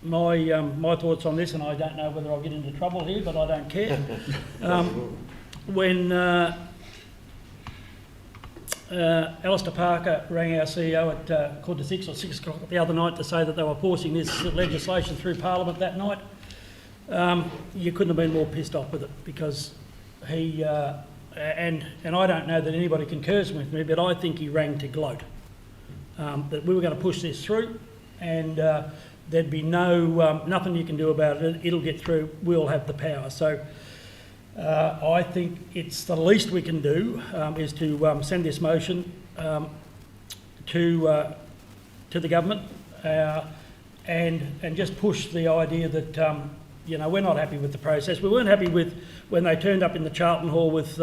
My thoughts on this, and I don't know whether I'll get into trouble here, but I don't care. When Alistair Parker rang our CEO at 6:15 or 6 o'clock the other night to say that they were forcing this legislation through Parliament that night, you couldn't have been more pissed off with it, because he, and I don't know that anybody concurs with me, but I think he rang to gloat. That we were going to push this through, and there'd be nothing you can do about it. It'll get through. We'll have the power. So I think it's the least we can do is to send this motion to the government and just push the idea that we're not happy with the process. We weren't happy with when they turned up in the Charlton Hall with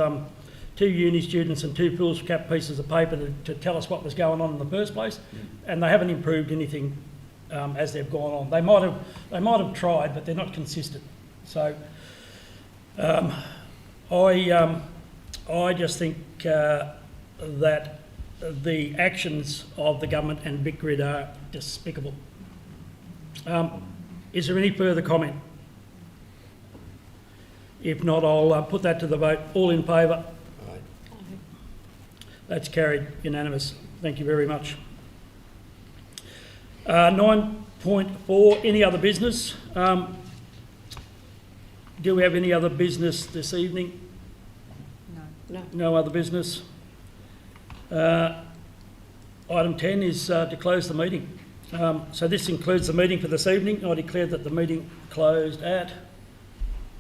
2 uni students and 2 foolscap pieces of paper to tell us what was going on in the first place, and they haven't improved anything as they've gone on. They might have tried, but they're not consistent. So I just think that the actions of the government and Bitgrid are despicable. Is there any further comment? If not, I'll put that to the vote. All in favour? Aye. That's carried, unanimous. Thank you very much. 9.4, any other business? Do we have any other business this evening? No. No other business. Item 10 is to close the meeting. So this concludes the meeting for this evening. I declare that the meeting closed at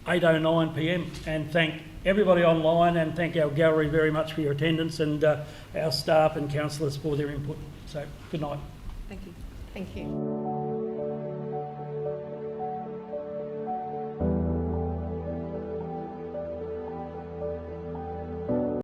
8:09 p.m. and thank everybody online and thank our gallery very much for your attendance and our staff and councillors for their input. So good night. Thank you. Thank you.